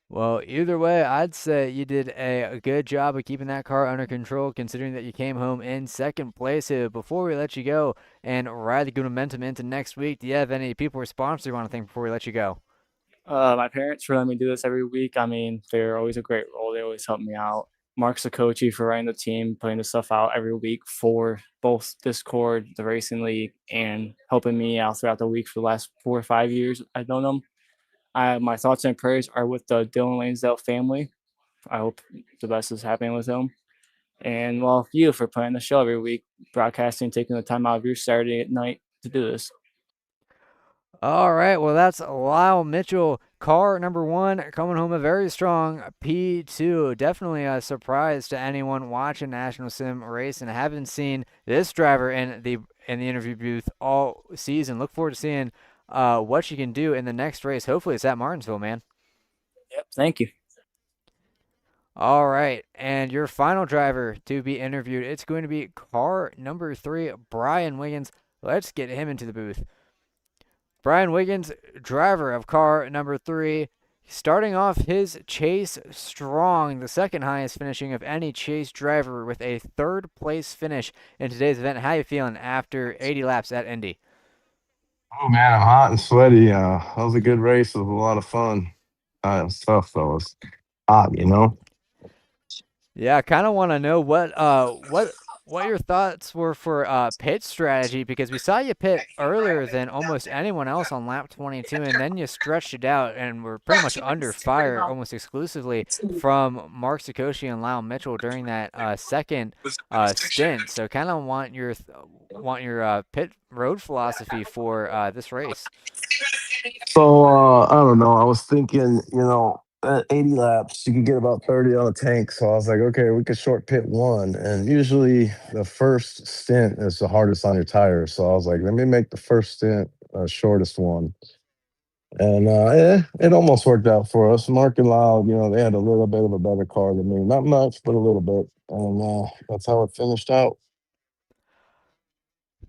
Well, either way, I'd say you did a good job of keeping that car under control, considering that you came home in second place. Before we let you go and ride the good momentum into next week, do you have any people or sponsors you want to thank before we let you go? My parents for letting me do this every week. I mean, they're always a great role. They always help me out. Mark's the coach for running the team, putting the stuff out every week for both Discord, the racing league, and helping me out throughout the week for the last 4 or 5 years I've known them. My thoughts and prayers are with the Dylan Lansdell family. I hope the best is happening with them. And well, you for playing the show every week, broadcasting, taking the time out of your Saturday at night to do this. All right, well, that's Lyle Mitchell, car number one, coming home a very strong P2. Definitely a surprise to anyone watching National Sim Racing. I haven't seen this driver in the interview booth all season. Look forward to seeing what she can do in the next race. Hopefully, it's at Martinsville, man. Yep, thank you. All right, and your final driver to be interviewed, it's going to be car number three, Brian Wiggins. Let's get him into the booth. Brian Wiggins, driver of car number three, starting off his chase strong, the second highest finishing of any chase driver with a third place finish in today's event. How you feeling after 80 laps at Indy? Oh man, I'm hot and sweaty. That was a good race. It was a lot of fun. It was tough though. It was hot, you know. Yeah, I kind of want to know what your thoughts were for pit strategy, because we saw you pit earlier than almost anyone else on lap 22, and then you stretched it out and were pretty much under fire almost exclusively from Mark Sakoshi and Lyle Mitchell during that second stint. So kind of want your pit road philosophy for this race. So I don't know. I was thinking, at 80 laps, you could get about 30 on the tank. So I was like, okay, we could short pit one. And usually the first stint is the hardest on your tires. So I was like, let me make the first stint shortest one. And it almost worked out for us. Mark and Lyle, they had a little bit of a better car than me. Not much, but a little bit. And that's how it finished out.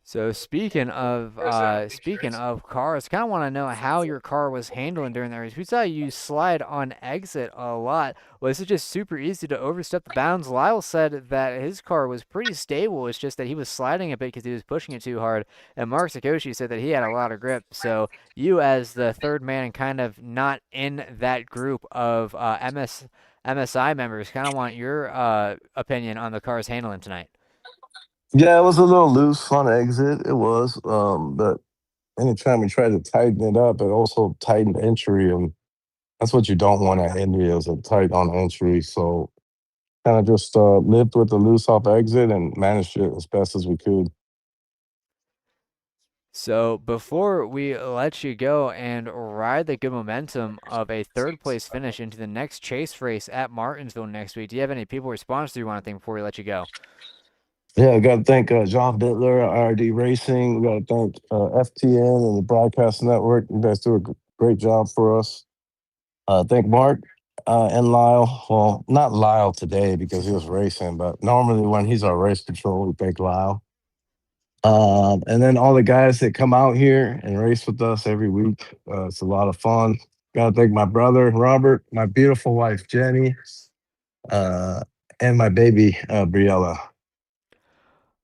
So speaking of cars, kind of want to know how your car was handling during that race. We saw you slide on exit a lot. Was it just super easy to overstep the bounds? Lyle said that his car was pretty stable. It's just that he was sliding a bit because he was pushing it too hard. And Mark Sakoshi said that he had a lot of grip. So you, as the third man and kind of not in that group of MSI members, kind of want your opinion on the car's handling tonight. Yeah, it was a little loose on exit. It was, but anytime we tried to tighten it up, it also tightened entry, and that's what you don't want at Indy is a tight on entry. So kind of just lived with the loose off exit and managed it as best as we could. So before we let you go and ride the good momentum of a third place finish into the next chase race at Martinsville next week, do you have any people or sponsors you want to thank before we let you go? Yeah, I got to thank John Bittler, IRD Racing. We got to thank FTN and the Broadcast Network. You guys do a great job for us. Thank Mark and Lyle. Well, not Lyle today because he was racing, but normally when he's our race control, we thank Lyle. And then all the guys that come out here and race with us every week. It's a lot of fun. Gotta thank my brother, Robert, my beautiful wife, Jenny, uh, and my baby, Briella.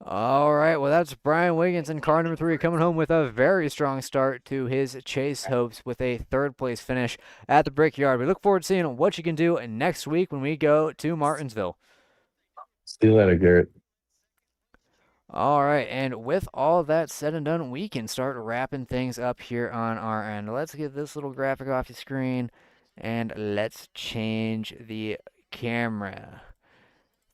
All right, well, that's Brian Wiggins in car number 3 coming home with a very strong start to his chase hopes with a third-place finish at the Brickyard. We look forward to seeing what you can do next week when we go to Martinsville. See you later, Garrett. All right, and with all that said and done, we can start wrapping things up here on our end. Let's get this little graphic off the screen, and let's change the camera.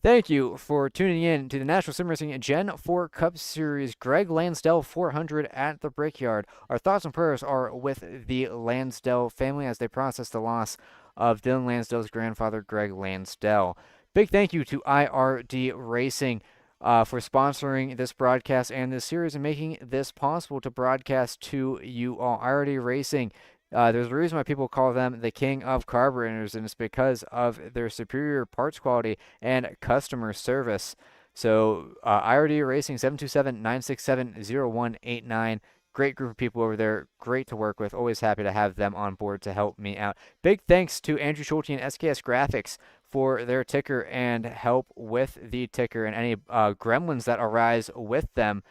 Thank you for tuning in to the National Sim Racing Gen 4 Cup Series Greg Lansdell 400 at the Brickyard. Our thoughts and prayers are with the Lansdell family as they process the loss of Dylan Lansdell's grandfather, Greg Lansdell. Big thank you to iRacing for sponsoring this broadcast and this series and making this possible to broadcast to you all. iRacing. There's a reason why people call them the king of carburetors, and it's because of their superior parts quality and customer service. So, IRD Racing 727-967-0189. Great group of people over there. Great to work with. Always happy to have them on board to help me out. Big thanks to Andrew Schulte and SKS Graphics for their ticker and help with the ticker and any gremlins that arise with them.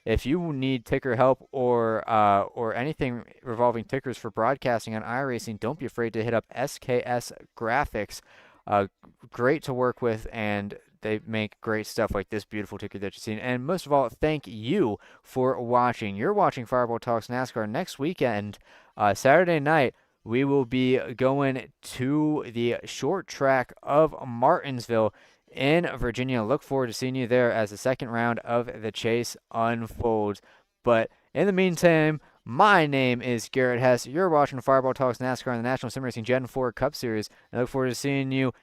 If you need ticker help or anything revolving tickers for broadcasting on iRacing, don't be afraid to hit up SKS Graphics. Great to work with, and they make great stuff like this beautiful ticker that you've seen. And most of all, thank you for watching. You're watching Fireball Talks NASCAR. Next weekend, Saturday night, we will be going to the short track of Martinsville in Virginia. Look forward to seeing you there as the second round of the chase unfolds. But in the meantime, my name is Garrett Hess. You're watching Fireball Talks NASCAR on the National Sim Racing Gen 4 Cup Series. I look forward to seeing you